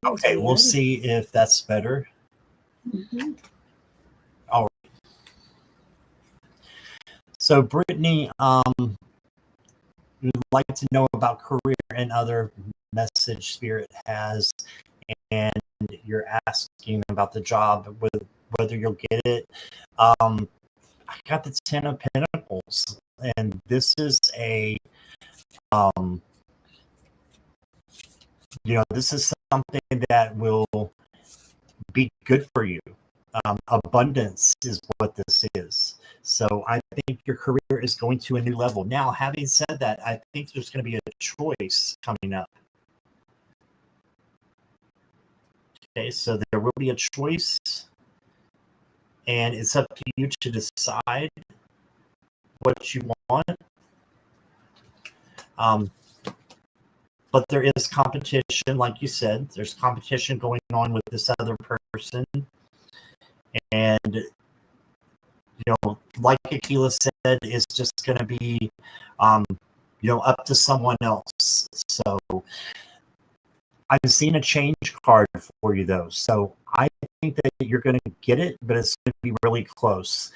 Okay, we'll see if that's better. Mm-hmm. All right. So, Brittany, we'd like to know about career and other message Spirit has, and you're asking about the job, whether you'll get it. I got the 10 of Pentacles, and this is a, this is something that will be good for you. Abundance is what this is. So I think your career is going to a new level. Now, having said that, I think there's going to be a choice coming up. Okay, so there will be a choice, and it's up to you to decide what you want. But there is competition, like you said. There's competition going on with this other person. And, like Akela said, it's just going to be, up to someone else. So I'm seeing a change card for you, though. So I think that you're going to get it, but it's going to be really close.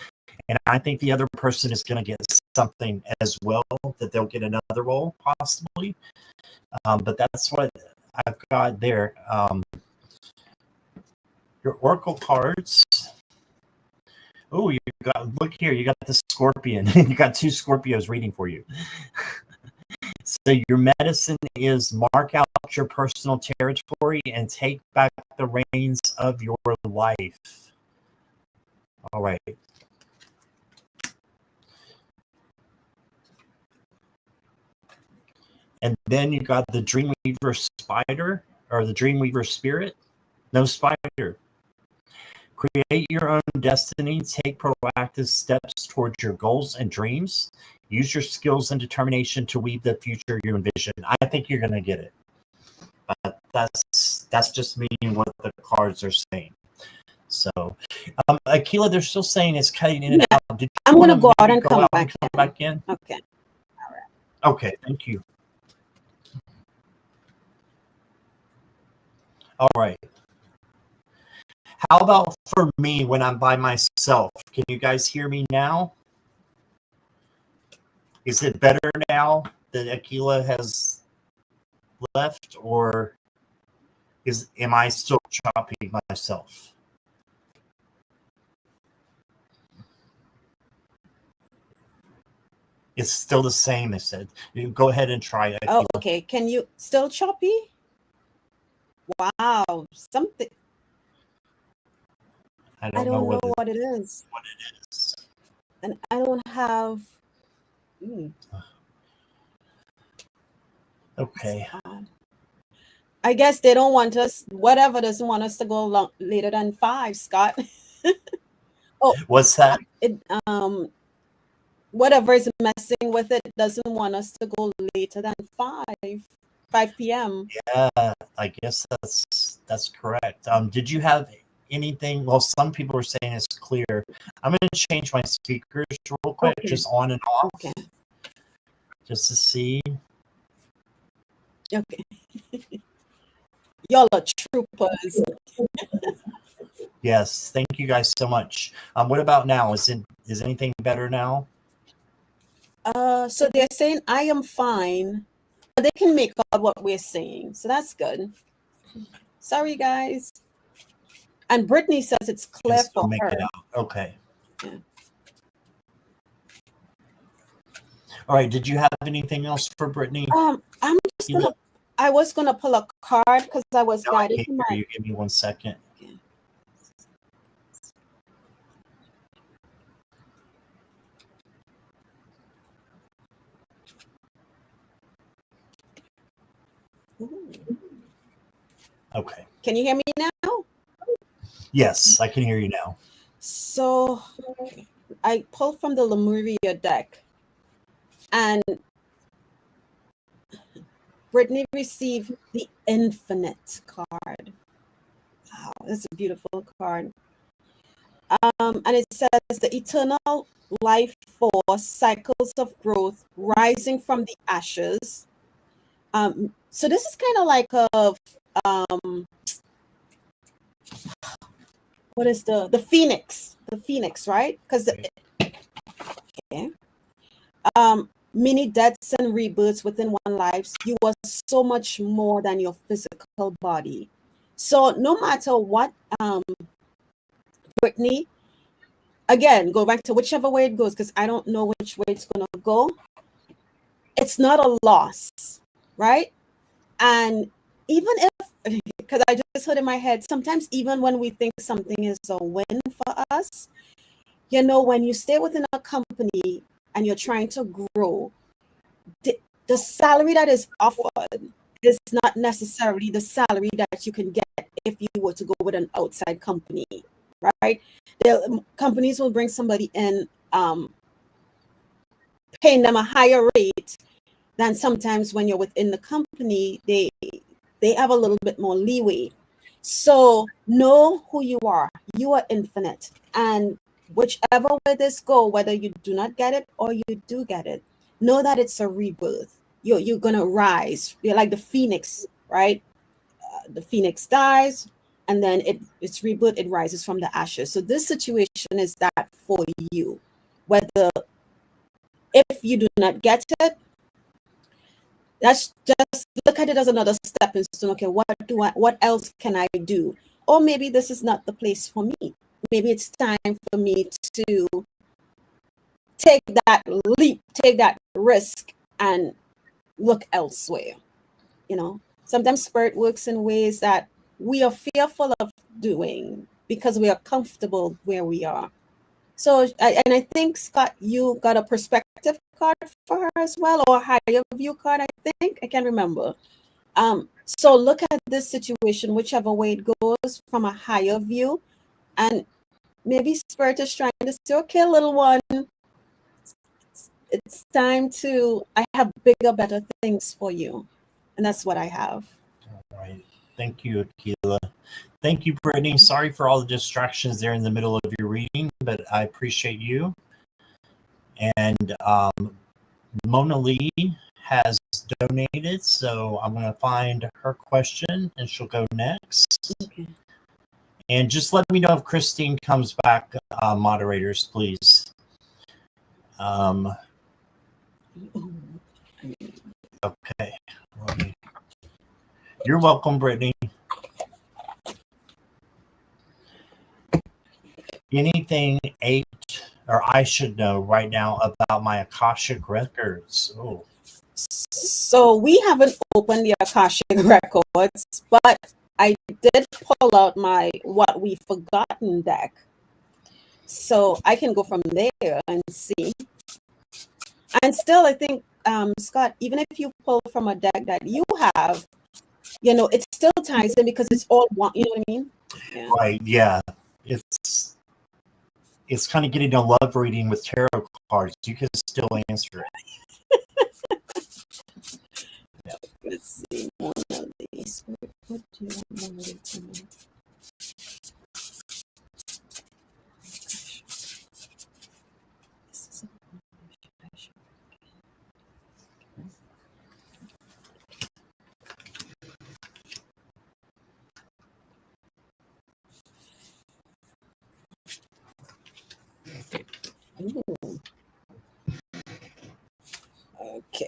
And I think the other person is going to get something as well, that they'll get another role, possibly. But that's what I've got there. Your Oracle cards. Oh, look here, you got the Scorpion. You got two Scorpios reading for you. So your medicine is mark out your personal territory and take back the reins of your life. All right. And then you got the Dreamweaver Spider, or the Dreamweaver Spirit. No spider. Create your own destiny. Take proactive steps towards your goals and dreams. Use your skills and determination to weave the future you envision. I think you're going to get it. But that's just me and what the cards are saying. So, Akela, they're still saying it's cutting in and out. I'm going to go out and come back in. Okay. All right. Okay, thank you. All right. How about for me when I'm by myself? Can you guys hear me now? Is it better now that Akela has left, or am I still chopping myself? It's still the same, they said. You can go ahead and try it. Oh, okay. Can you still choppy? Wow. Something. I don't know what it is. What it is. and I don't have. Mm, Okay. I guess they don't want us. Whatever doesn't want us to go later than 5, Scott. Oh, What's that? it whatever is messing with it doesn't want us to go later than 5 p.m. Yeah, I guess that's correct. Did you have anything? Well, some people are saying it's clear. I'm going to change my speakers real quick, Okay. just on and off, Okay. just to see. Okay. Y'all are troopers. Yes, thank you guys so much. What about now? Is anything better now? So they're saying I am fine. They can make out what we're saying, so that's good. Sorry, guys. And Brittany says it's Can clear still for make her. it out. Okay. Yeah. All right. Did you have anything else for Brittany? I'm just gonna. I was gonna pull a card because I was No, I guided can't to hear my. you. Give me 1 second. Okay. Ooh. Okay. Can you hear me now? Yes, I can hear you now. So I pulled from the Lemuria deck, and Brittany received the Infinite card. Wow, that's a beautiful card. And it says the eternal life force, cycles of growth, rising from the ashes. So this is kind of like um, what is the phoenix? The phoenix, right? Because okay. Many deaths and rebirths within one life. You are so much more than your physical body. So no matter what, Brittany, again, go back to whichever way it goes, because I don't know which way it's gonna go. It's not a loss, right? And even if, because I just heard in my head, sometimes even when we think something is a win for us, when you stay within a company and you're trying to grow, the salary that is offered is not necessarily the salary that you can get if you were to go with an outside company, right? Companies will bring somebody in, paying them a higher rate than sometimes when you're within the company, they have a little bit more leeway. So know who you are. You are infinite. And whichever way this go, whether you do not get it or you do get it, know that it's a rebirth. You're gonna rise. You're like the phoenix, right? The phoenix dies, and then it's rebirth. It rises from the ashes. So this situation is that for you. Whether if you do not get it, that's just look at it as another stepping stone. Okay, what else can I do? Or maybe this is not the place for me. Maybe it's time for me to take that leap, take that risk, and look elsewhere. Sometimes spirit works in ways that we are fearful of doing because we are comfortable where we are. So, and I think, Scott, you got a perspective card for her as well, or a higher view card, I think. I can't remember. So look at this situation, whichever way it goes, from a higher view. And maybe Spirit is trying to say, okay, little one, it's time I have bigger, better things for you. And that's what I have. All right. Thank you, Akela. Thank you, Brittany. Sorry for all the distractions there in the middle of your reading, but I appreciate you. And Mona Lee has donated, so I'm going to find her question and she'll go next. Okay. And just let me know if Christine comes back, moderators, please. Okay. You're welcome, Brittany. Anything or I should know right now about my Akashic records? Oh. So we haven't opened the Akashic records, but I did pull out my What We've Forgotten deck. So I can go from there and see. And still, I think, Scott, even if you pull from a deck that you have, it still ties in because it's all one. You know what I mean? Yeah. Right. Yeah. It's kind of getting a love reading with tarot cards. You can still answer it. Yeah. Let's see. One of these. What do you want more to know? Ooh. Okay,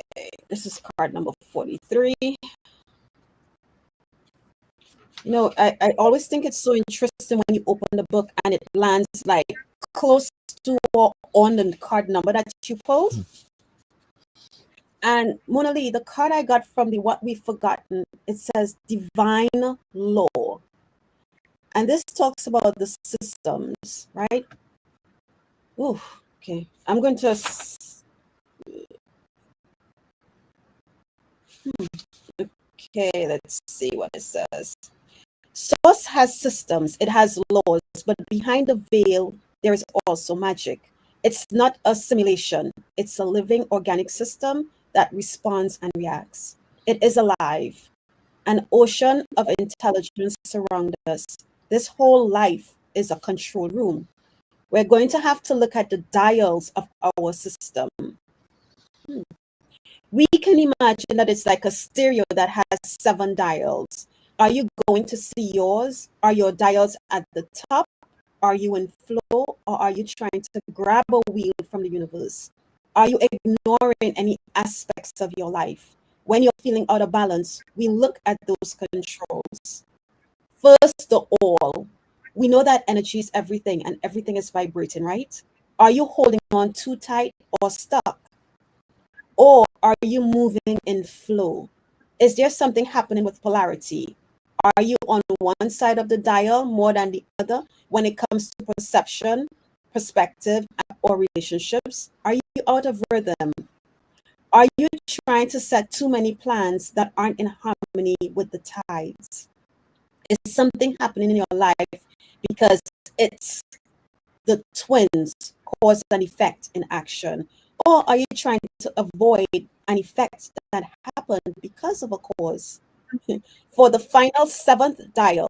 this is card number 43. I always think it's so interesting when you open the book and it lands like close to or on the card number that you pulled. And Mona Lee, the card I got from the What We've Forgotten, it says Divine Law. And this talks about the systems, right? Ooh, okay. I'm going to okay, let's see what it says. Source has systems, it has laws, but behind the veil, there is also magic. It's not a simulation, it's a living organic system that responds and reacts. It is alive. An ocean of intelligence surrounds us. This whole life is a control room. We're going to have to look at the dials of our system. We can imagine that it's like a stereo that has 7 dials. Are you going to see yours? Are your dials at the top? Are you in flow? Or are you trying to grab a wheel from the universe? Are you ignoring any aspects of your life? When you're feeling out of balance, we look at those controls. First, the all. We know that energy is everything and everything is vibrating, right? Are you holding on too tight or stuck? Or are you moving in flow? Is there something happening with polarity? Are you on one side of the dial more than the other when it comes to perception, perspective, or relationships? Are you out of rhythm? Are you trying to set too many plans that aren't in harmony with the tides? Is something happening in your life because it's the twins, cause and effect in action? Or are you trying to avoid an effect that happened because of a cause? For the final 7th dial,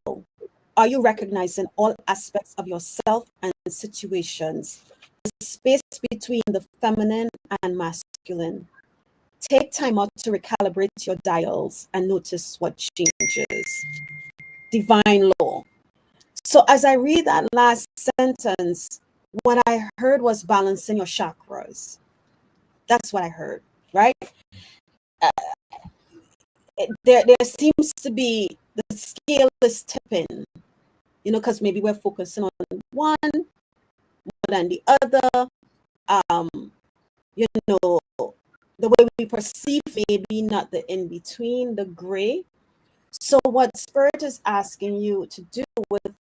are you recognizing all aspects of yourself and situations? The space between the feminine and masculine. Take time out to recalibrate your dials and notice what changes. Divine law. So as I read that last sentence, what I heard was balancing your chakras. That's what I heard, right? There seems to be the scale is tipping, because maybe we're focusing on one more than the other. Um, the way we perceive maybe not the in between, the gray. So what Spirit is asking you to do with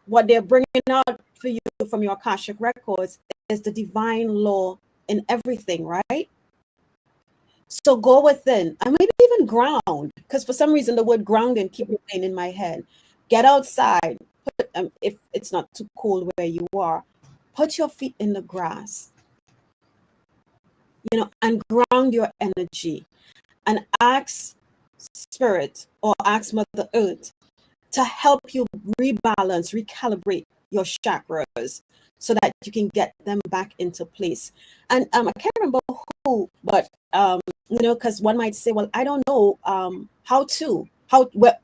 what they're bringing out for you from your Akashic records is the divine law in everything, right? So go within and maybe even ground, because for some reason the word grounding keep replaying in my head. Get outside, if it's not too cold where you are, put your feet in the grass, and ground your energy and ask Spirit or ask Mother Earth to help you rebalance, recalibrate your chakras so that you can get them back into place. And I can't remember who, but because one might say, well, I don't know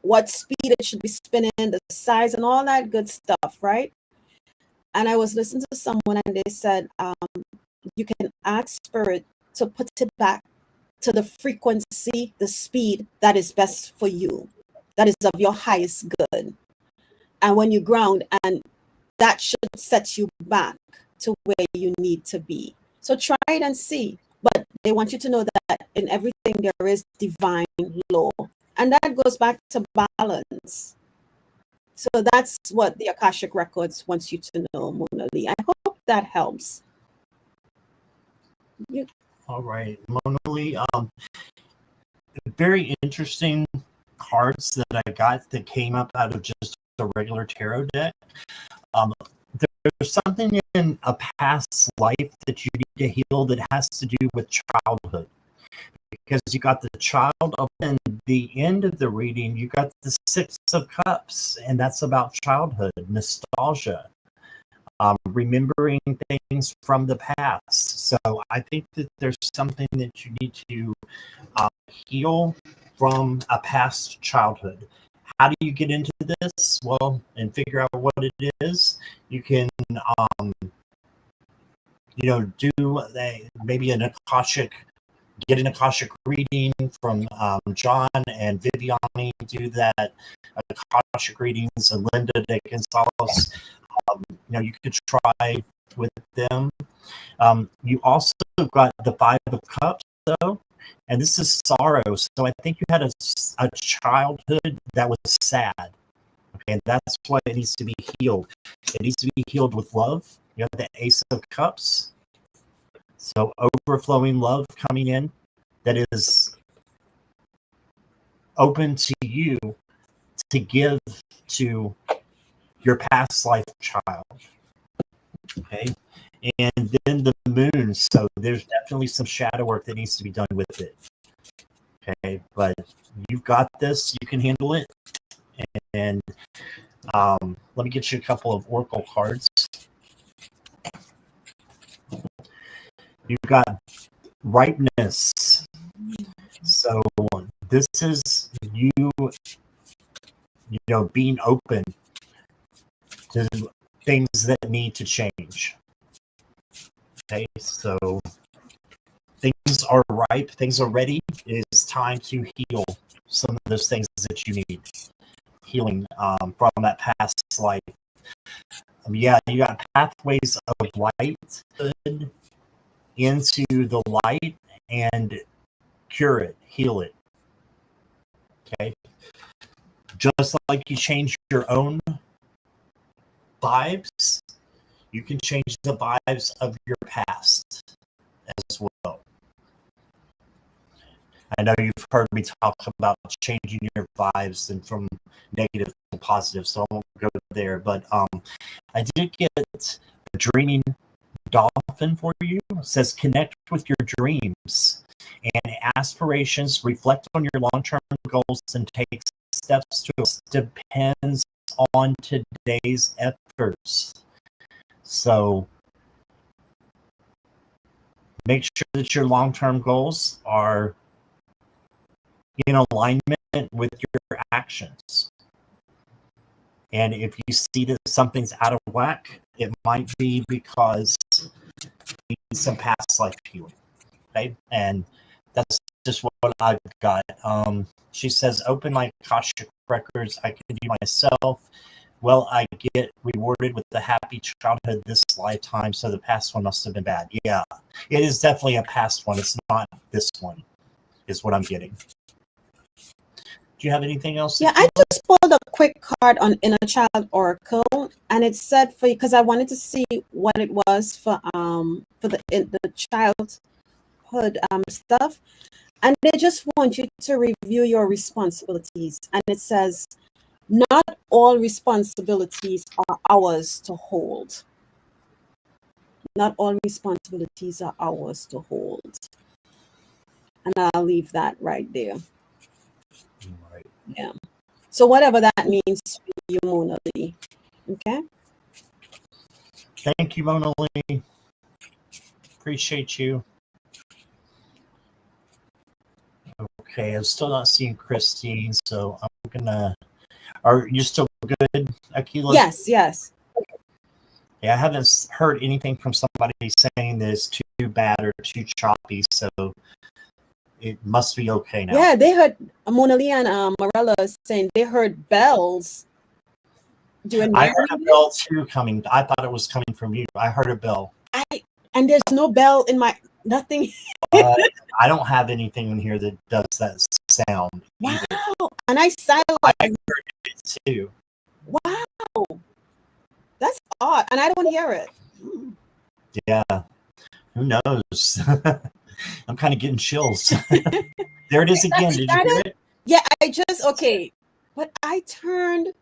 what speed it should be spinning, the size and all that good stuff, right? And I was listening to someone and they said, you can ask Spirit to put it back to the frequency, the speed that is best for you, that is of your highest good. And when you ground, and that should set you back to where you need to be. So try it and see. But they want you to know that in everything there is divine law. And that goes back to balance. So that's what the Akashic Records wants you to know, Mona Lee. I hope that helps. All right, Mona Lee. Very interesting cards that I got that came up out of just a regular tarot deck. Um, there's something in a past life that you need to heal that has to do with childhood. Because you got the child up in the end of the reading, you got the Six of Cups, and that's about childhood, nostalgia, remembering things from the past. So I think that there's something that you need to heal from a past childhood. How do you get into this? Well, and figure out what it is. You can, do maybe get an Akashic reading from John and Viviani. Do that Akashic readings, and Linda de Gonzalez. You could try with them. You also got the Five of Cups, though, and this is sorrow. So I think you had a childhood that was sad. Okay, and that's why it needs to be healed. It needs to be healed with love. You have the Ace of Cups. So overflowing love coming in that is open to you to give to your past life child. Okay. And then the moon. So there's definitely some shadow work that needs to be done with it. Okay. But you've got this. You can handle it. And let me get you a couple of oracle cards. You've got ripeness. So this is you being open to things that need to change. Okay, so things are ripe, things are ready. It is time to heal some of those things that you need healing from that past life. You got pathways of light into the light and cure it, heal it. Okay. Just like you change your own vibes, you can change the vibes of your past as well. I know you've heard me talk about changing your vibes and from negative to positive, so I won't go there. But I did get a dreaming dolphin for you. It says connect with your dreams and aspirations, reflect on your long-term goals, and take steps to it. Depends on today's efforts. So make sure that your long-term goals are in alignment with your actions. And if you see that something's out of whack, it might be because you need some past life healing. Okay, and that's just what I've got. She says, open my Akashic records. I can do myself. Well, I get rewarded with the happy childhood this lifetime, so the past one must have been bad. Yeah, it is definitely a past one. It's not this one, is what I'm getting. Do you have anything else? Yeah, I just pulled a quick card on Inner Child Oracle, and it said for you because I wanted to see what it was for the childhood stuff, and they just want you to review your responsibilities, and it says not all responsibilities are ours to hold. Not all responsibilities are ours to hold, and I'll leave that right there. Right. Yeah. So whatever that means for you, Mona Lee. Okay. Thank you, Mona Lee. Appreciate you. Okay, I'm still not seeing Christine, so I'm gonna. Are you still good, Akela? Yes. Yeah, I haven't heard anything from somebody saying that it's too bad or too choppy, so it must be okay now. Yeah, they heard Mona Lee and Morella saying they heard bells. I heard a bell too coming. I thought it was coming from you. I heard a bell. And there's no bell in my nothing. I don't have anything in here that does that sound. Wow. Either. And I silent. I heard it too. Wow. That's odd, and I don't hear it. Yeah. Who knows? I'm kind of getting chills. There it is again. Did you hear it? Yeah, okay. But I turned,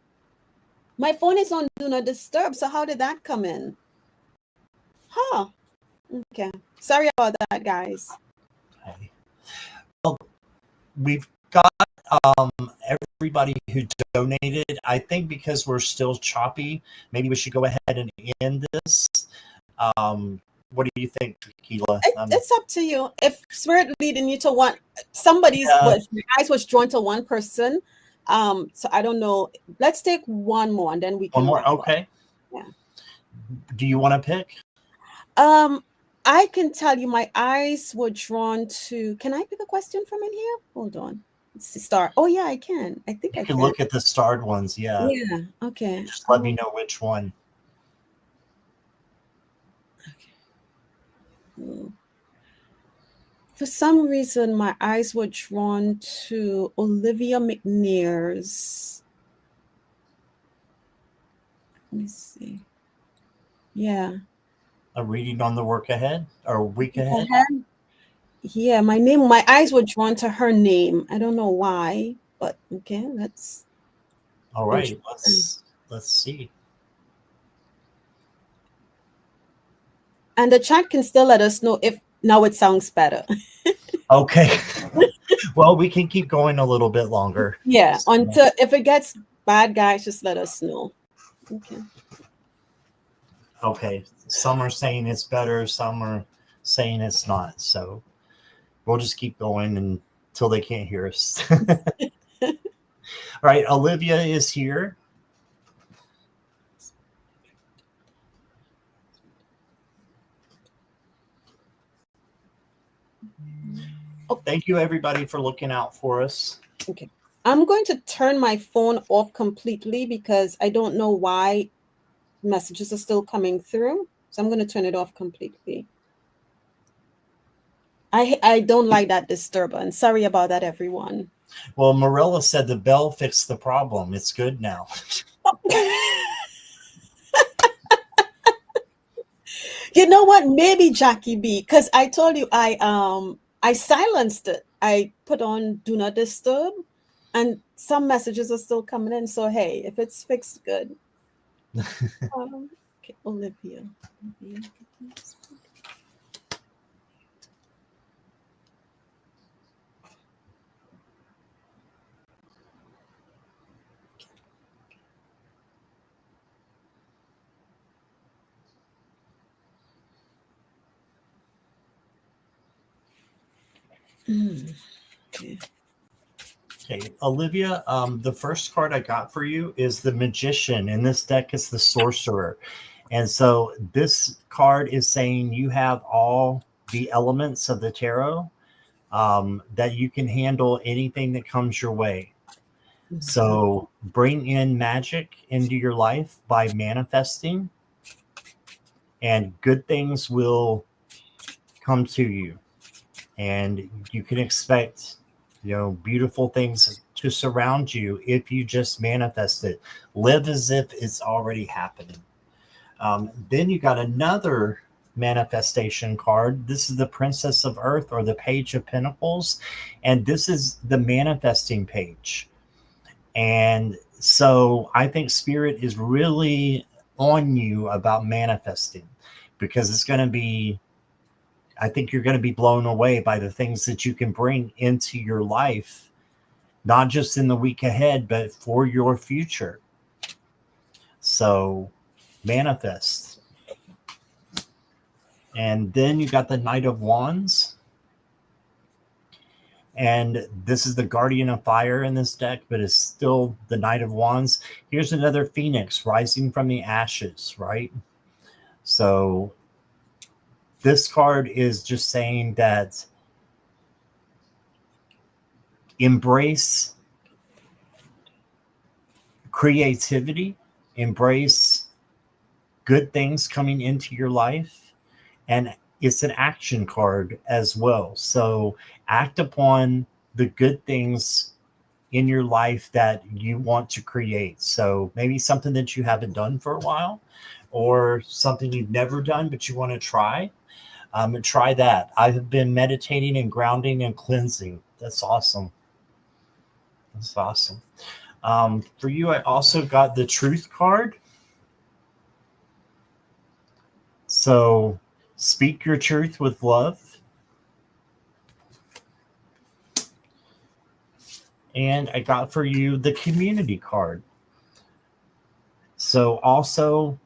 my phone is on Do Not Disturb, so how did that come in? Huh. Okay. Sorry about that, guys. Okay. Well, we've got everybody who donated. I think because we're still choppy, maybe we should go ahead and end this. What do you think, Akela? It's up to you. If Spirit leading you to one, somebody's my eyes was drawn to one person. So I don't know. Let's take one more and then we can. One more, okay. Yeah. Do you want to pick? I can tell you my eyes were drawn to. Can I pick a question from in here? Hold on. Let's see, star. Oh yeah, I can. I think I can look at the starred ones. Yeah. Yeah. Okay. Just let me know which one. Okay. For some reason, my eyes were drawn to Olivia McNair's. Let me see. Yeah. A reading on the work ahead or week ahead? Yeah, my eyes were drawn to her name. I don't know why, but okay, that's all right. Let's see. And the chat can still let us know if now it sounds better. Okay. Well, we can keep going a little bit longer. Yeah, until if it gets bad, guys, just let us know. Okay. Okay. Some are saying it's better, some are saying it's not. So we'll just keep going until they can't hear us. All right, Olivia is here. Thank you, everybody, for looking out for us. Okay. I'm going to turn my phone off completely because I don't know why messages are still coming through. So I'm going to turn it off completely. I don't like that disturbance. Sorry about that, everyone. Well, Marilla said the bell fixed the problem. It's good now. You know what? Maybe Jackie B, because I told you I silenced it. I put on Do Not Disturb, and some messages are still coming in. So hey, if it's fixed, good. Okay, Olivia. Okay, Olivia, the first card I got for you is the Magician. In this deck, it's the Sorcerer. And so this card is saying you have all the elements of the tarot, that you can handle anything that comes your way. So bring in magic into your life by manifesting, and good things will come to you. And you can expect, beautiful things to surround you if you just manifest it. Live as if it's already happening. Then you got another manifestation card. This is the Princess of Earth, or the Page of Pentacles. And this is the manifesting page. And so I think Spirit is really on you about manifesting, because it's going to be, I think you're going to be blown away by the things that you can bring into your life, not just in the week ahead, but for your future. So manifest. And then you got the Knight of Wands. And this is the Guardian of Fire in this deck, but it's still the Knight of Wands. Here's another Phoenix rising from the ashes, right? So this card is just saying that embrace creativity, embrace good things coming into your life, and it's an action card as well. So act upon the good things in your life that you want to create. So maybe something that you haven't done for a while, or something you've never done but you want to try. Try that. I have been meditating and grounding and cleansing. That's awesome. That's awesome. For you, I also got the truth card. So speak your truth with love. And I got for you the community card. So also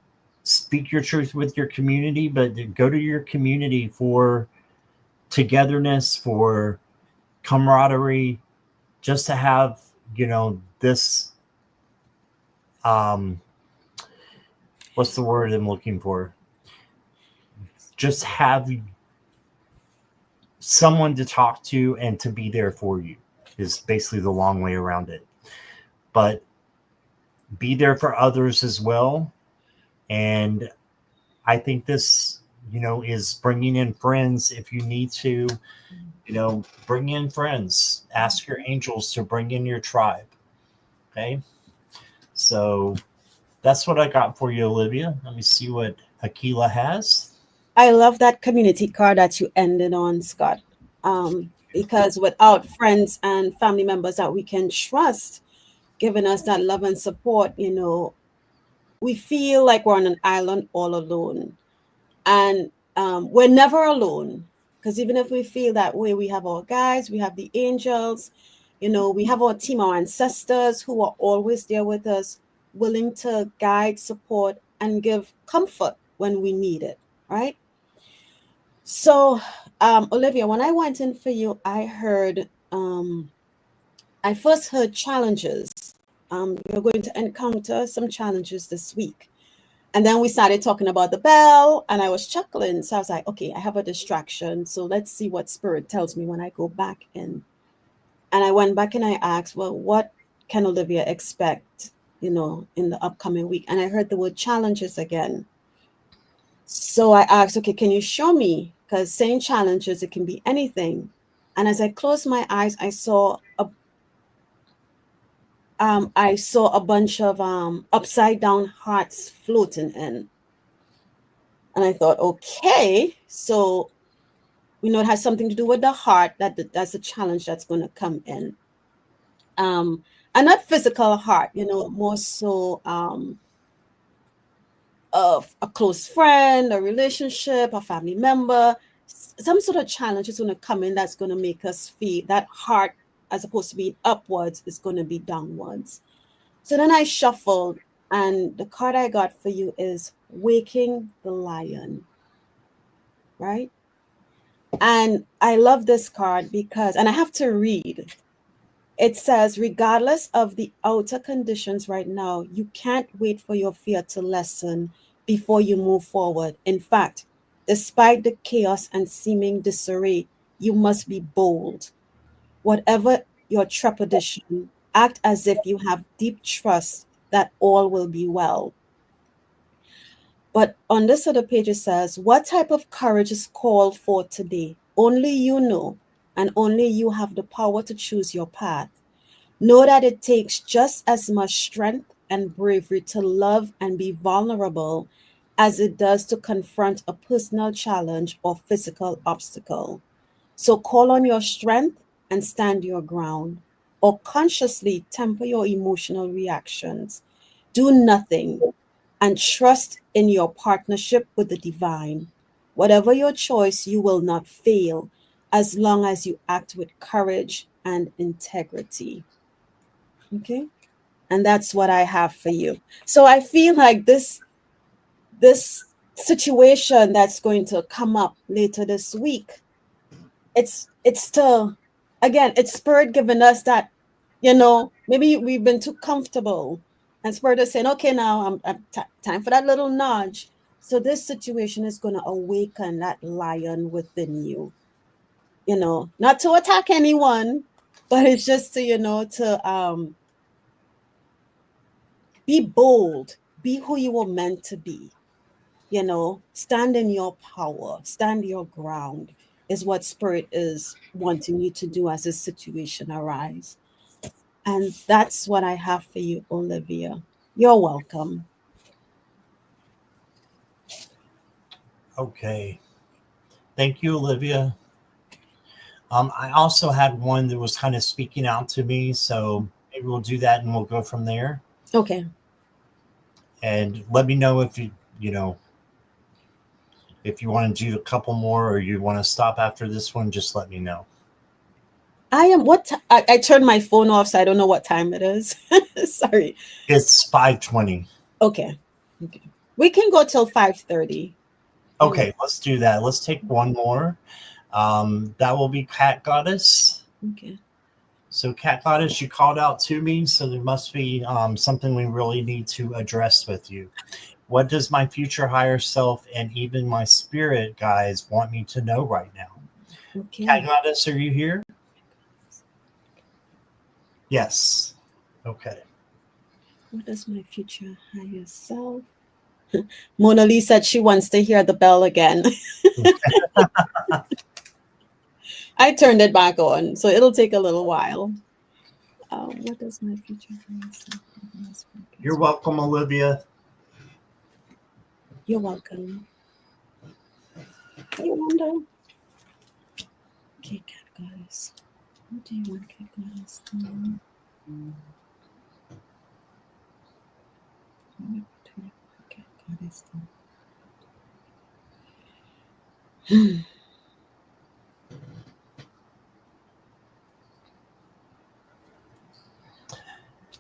speak your truth with your community, but go to your community for togetherness, for camaraderie, just to have, this, um, what's the word I'm looking for? Just have someone to talk to and to be there for you is basically the long way around it. But be there for others as well. And I think this, is bringing in friends. If you need to, bring in friends, ask your angels to bring in your tribe. Okay. So that's what I got for you, Olivia. Let me see what Akela has. I love that community card that you ended on, Scott. Because without friends and family members that we can trust, giving us that love and support, we feel like we're on an island all alone. And we're never alone, because even if we feel that way, we have our guides, we have the angels, we have our team, our ancestors who are always there with us, willing to guide, support, and give comfort when we need it, right? So, Olivia, when I went in for you, I first heard challenges. You're going to encounter some challenges this week. And then we started talking about the bell, and I was chuckling. So I was like, okay, I have a distraction. So let's see what spirit tells me when I go back in. And I went back and I asked, well, what can Olivia expect, in the upcoming week? And I heard the word challenges again. So I asked, okay, can you show me? Because saying challenges, it can be anything. And as I closed my eyes, I saw a bunch of upside down hearts floating in. And I thought, okay, so we know it has something to do with the heart. That's a challenge that's going to come in. And not physical heart, more so of a close friend, a relationship, a family member, some sort of challenge is going to come in that's going to make us feel that heart, as opposed to being upwards, is going to be downwards. So then I shuffled, and the card I got for you is Waking the Lion, right? And I love this card because, and I have to read, it says, regardless of the outer conditions right now, you can't wait for your fear to lessen before you move forward. In fact, despite the chaos and seeming disarray, you must be bold. Whatever your trepidation, act as if you have deep trust that all will be well. But on this other page, it says, what type of courage is called for today? Only you know, and only you have the power to choose your path. Know that it takes just as much strength and bravery to love and be vulnerable as it does to confront a personal challenge or physical obstacle. So call on your strength and stand your ground, or consciously temper your emotional reactions. Do nothing and trust in your partnership with the divine. Whatever your choice, you will not fail as long as you act with courage and integrity. Okay? And that's what I have for you. So I feel like this situation that's going to come up later this week, it's still, again, it's spirit giving us that, maybe we've been too comfortable, and spirit is saying, okay, now time for that little nudge. So this situation is going to awaken that lion within you, not to attack anyone, but it's just to, to be bold, be who you were meant to be, stand in your power, stand your ground, is what spirit is wanting you to do as this situation arises. And that's what I have for you, Olivia. You're welcome. Okay. Thank you, Olivia. I also had one that was kind of speaking out to me, so maybe we'll do that and we'll go from there. Okay. And let me know if you know, if you want to do a couple more or you want to stop after this one, just let me know. I turned my phone off, so I don't know what time it is. Sorry. It's 5:20. Okay. Okay. We can go till 5:30. You know. Okay, let's do that. Let's take one more. That will be Cat Goddess. Okay. So, Cat Goddess, you called out to me, so there must be something we really need to address with you. What does my future higher self and even my spirit guides want me to know right now? Cat Okay. Goddess, are you here? Yes. Okay. What does my future higher self? Mona Lee said she wants to hear the bell again. I turned it back on, so it'll take a little while. What does my future higher self and my spirit You're guides want? welcome, Olivia. You're welcome. Hey, Wanda. Okay, Cat Goddess. What do you want, Cat Goddess? What do you want, Cat Goddess?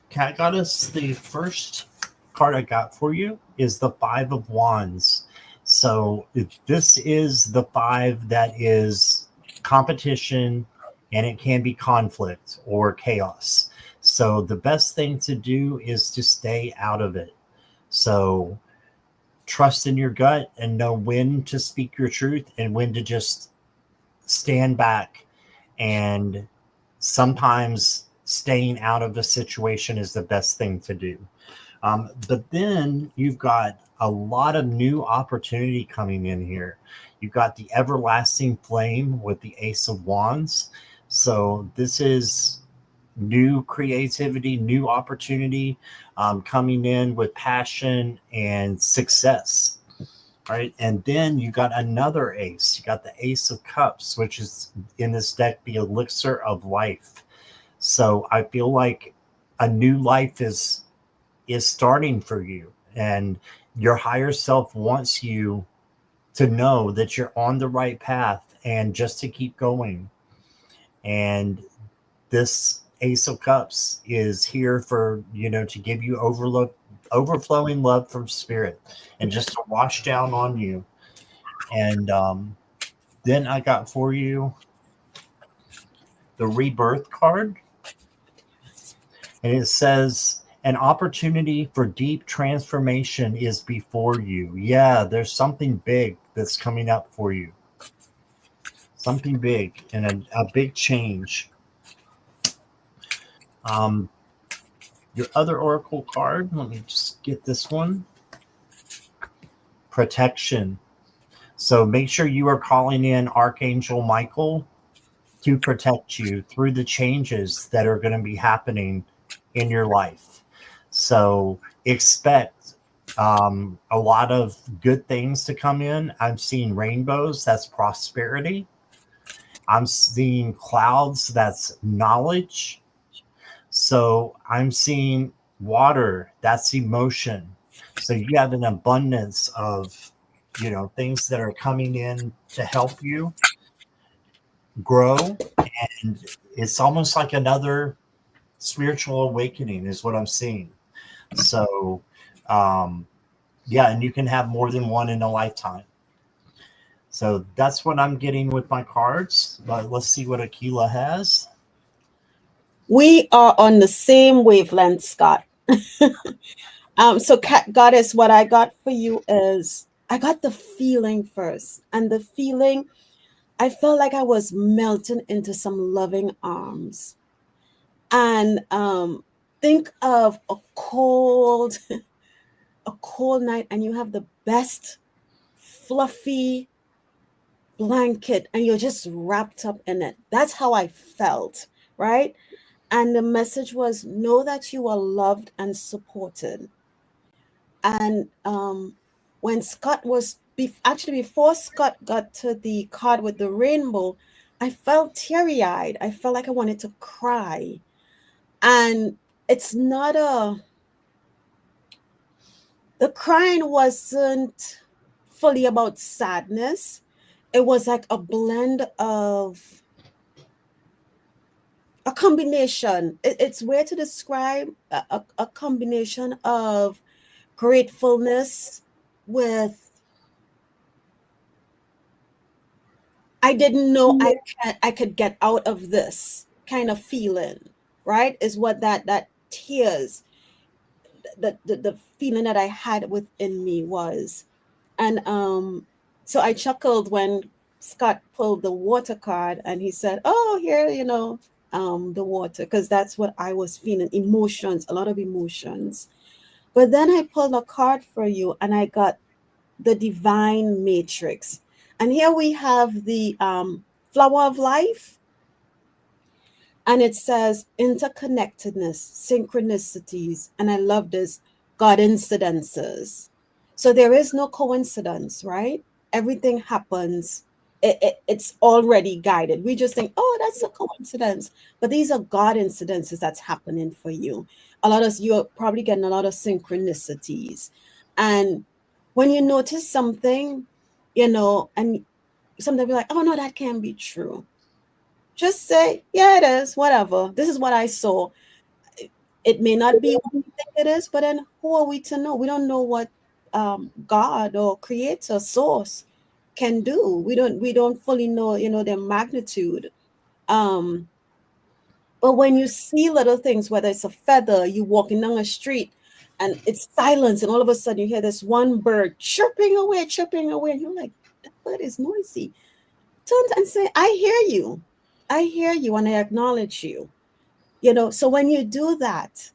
Cat Goddess, the first card I got for you is the Five of Wands. So this is the five that is competition and it can be conflict or chaos. So the best thing to do is to stay out of it. So trust in your gut and know when to speak your truth and when to just stand back. And sometimes staying out of the situation is the best thing to do. But then you've got a lot of new opportunity coming in here. You've got the everlasting flame with the Ace of Wands. So this is new creativity, new opportunity coming in with passion and success. Right. And then you got another ace. You got the Ace of Cups, which is in this deck the elixir of life. So I feel like a new life is starting for you, and your higher self wants you to know that you're on the right path and just to keep going. And this Ace of Cups is here for, to give you overflowing love from spirit and just to wash down on you. And then I got for you the Rebirth card, and it says an opportunity for deep transformation is before you. Yeah, there's something big that's coming up for you. Something big and a big change. Um, your other oracle card, let me just get this one. Protection. So make sure you are calling in Archangel Michael to protect you through the changes that are going to be happening in your life. So expect a lot of good things to come in. I'm seeing rainbows, that's prosperity. I'm seeing clouds, that's knowledge. So I'm seeing water, that's emotion. So you have an abundance of, things that are coming in to help you grow. And it's almost like another spiritual awakening is what I'm seeing. So, um, yeah, and you can have more than one in a lifetime. So that's what I'm getting with my cards. But let's see what Akela has. We are on the same wavelength, Scott. So Cat Goddess, what I got for you is I got the feeling first. And the feeling, I felt like I was melting into some loving arms. And think of a cold night, and you have the best fluffy blanket and you're just wrapped up in it. That's how I felt, right? And the message was, know that you are loved and supported. And when Scott was actually before Scott got to the card with the rainbow, I felt teary eyed. I felt like I wanted to cry. And it's not a, the crying wasn't fully about sadness. It was like a blend of a combination. It's weird to describe a combination of gratefulness with I didn't know I could get out of this kind of feeling, right? Is what that tears, the feeling that I had within me was. And so I chuckled when Scott pulled the water card and he said, "Oh, here, the water," because that's what I was feeling, emotions, a lot of emotions. But then I pulled a card for you and I got the divine matrix. And here we have the flower of life, and it says interconnectedness, synchronicities, and I love this, God incidences. So there is no coincidence, right? Everything happens. It's already guided. We just think, oh, that's a coincidence. But these are God incidences that's happening for you. You're probably getting a lot of synchronicities. And when you notice something, and sometimes you're like, oh, no, that can't be true. Just say, yeah, it is, whatever. This is what I saw. It may not be what we think it is, but then who are we to know? We don't know what God or creator source can do. We don't fully know, their magnitude. Um, but when you see little things, whether it's a feather, you walking down a street and it's silence, and all of a sudden you hear this one bird chirping away, and you're like, that bird is noisy. Turn and say, I hear you. I hear you and I acknowledge you. So when you do that,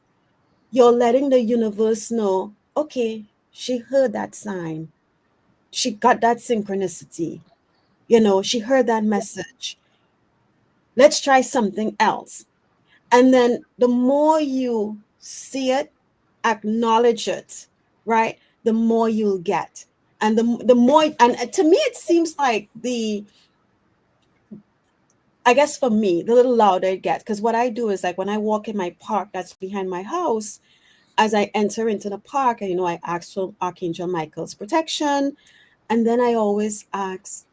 you're letting the universe know, okay, she heard that sign. She got that synchronicity. She heard that message. Let's try something else. And then the more you see it, acknowledge it, right? The more you'll get. And the more, and to me, it seems like I guess for me, the little louder it gets. Because what I do is like when I walk in my park that's behind my house, as I enter into the park, I ask for Archangel Michael's protection. And then I always ask,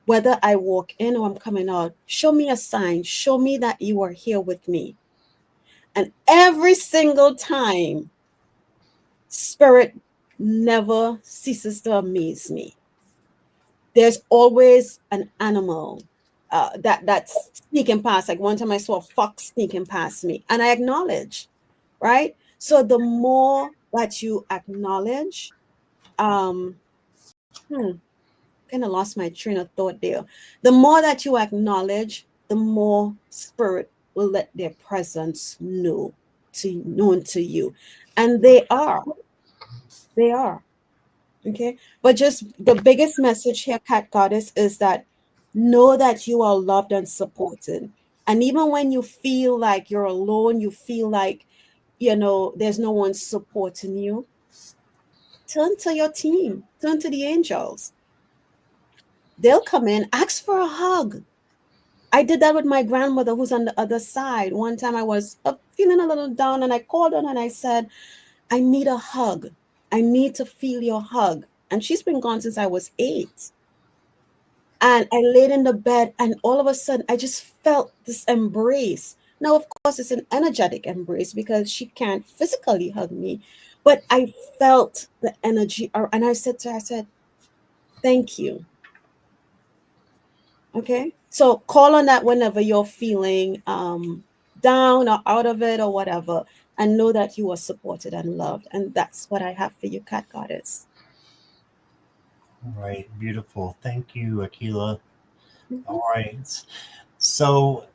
whether I walk in or I'm coming out, show me a sign, show me that you are here with me. And every single time, Spirit never ceases to amaze me. There's always an animal that's sneaking past. Like one time I saw a fox sneaking past me, and I acknowledge, right? So the more that you acknowledge, um, kind of lost my train of thought there. The more that you acknowledge, the more spirit will let their presence known to you, and they are okay. But just the biggest message here, Cat Goddess, is that know that you are loved and supported, and even when you feel like you're alone, you feel like there's no one supporting you. Turn to your team, turn to the angels. They'll come in, ask for a hug. I did that with my grandmother who's on the other side. One time I was feeling a little down and I called her and I said, I need a hug. I need to feel your hug. And she's been gone since I was 8. And I laid in the bed and all of a sudden I just felt this embrace. Now, of course, it's an energetic embrace because she can't physically hug me, but I felt the energy. And I said to her, I said, thank you. Okay. So call on that whenever you're feeling down or out of it or whatever, and know that you are supported and loved. And that's what I have for you, Cat Goddess. All right, beautiful. Thank you, Akela. Mhm. All right. So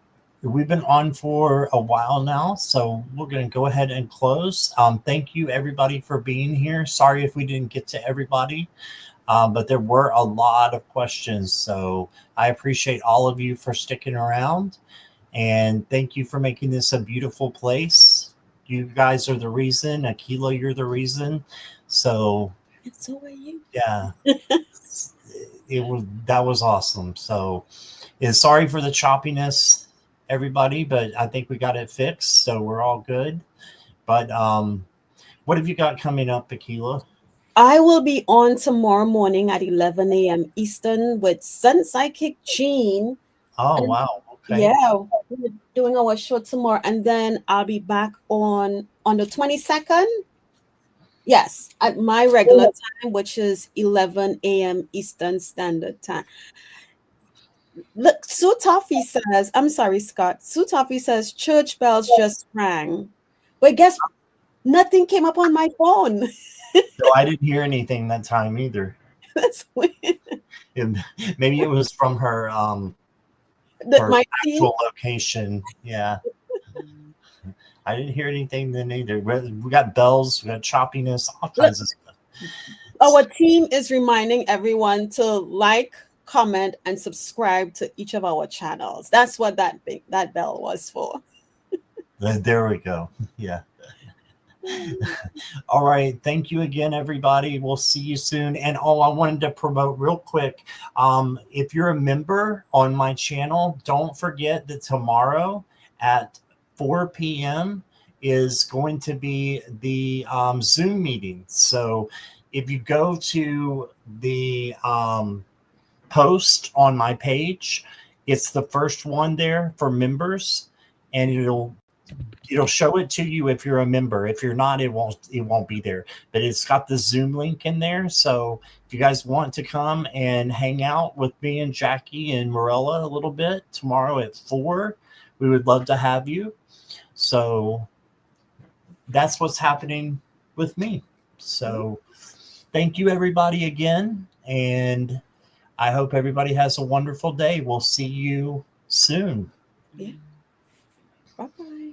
we've been on for a while now, so we're going to go ahead and close. Thank you, everybody, for being here. Sorry if we didn't get to everybody, but there were a lot of questions. So I appreciate all of you for sticking around. And thank you for making this a beautiful place. You guys are the reason. Akela, you're the reason. So And so are you. yeah, it was that was awesome. So sorry for the choppiness, everybody, but I think we got it fixed, so we're all good. But what have you got coming up, Akela? I will be on tomorrow morning at 11 a.m. Eastern with Sun Psychic Jean. Oh And wow, okay. yeah, we're doing our show tomorrow. And then I'll be back on the 22nd. Yes, at my regular time, which is 11 a.m. Eastern Standard Time. Look, Sue Toffee says, I'm sorry, Scott. Sue Toffee says church bells just rang. But guess nothing came up on my phone. No, I didn't hear anything that time either. That's weird. And maybe it was from That her my team, actual location. Yeah. I didn't hear anything then either. We got bells, we got choppiness, all look, kinds of stuff. our team is reminding everyone to like, comment, and subscribe to each of our channels. That's what that bell was for. There we go. Yeah. All right. Thank you again, everybody. We'll see you soon. And I wanted to promote real quick. If you're a member on my channel, don't forget that tomorrow at 4 p.m. is going to be the Zoom meeting. So if you go to the post on my page, it's the first one there for members, and it'll show it to you if you're a member. If you're not, it won't be there. But it's got the Zoom link in there. So if you guys want to come and hang out with me and Jackie and Morella a little bit tomorrow at 4, we would love to have you. So that's what's happening with me. So thank you everybody again, and I hope everybody has a wonderful day. We'll see you soon. Yeah. Bye bye.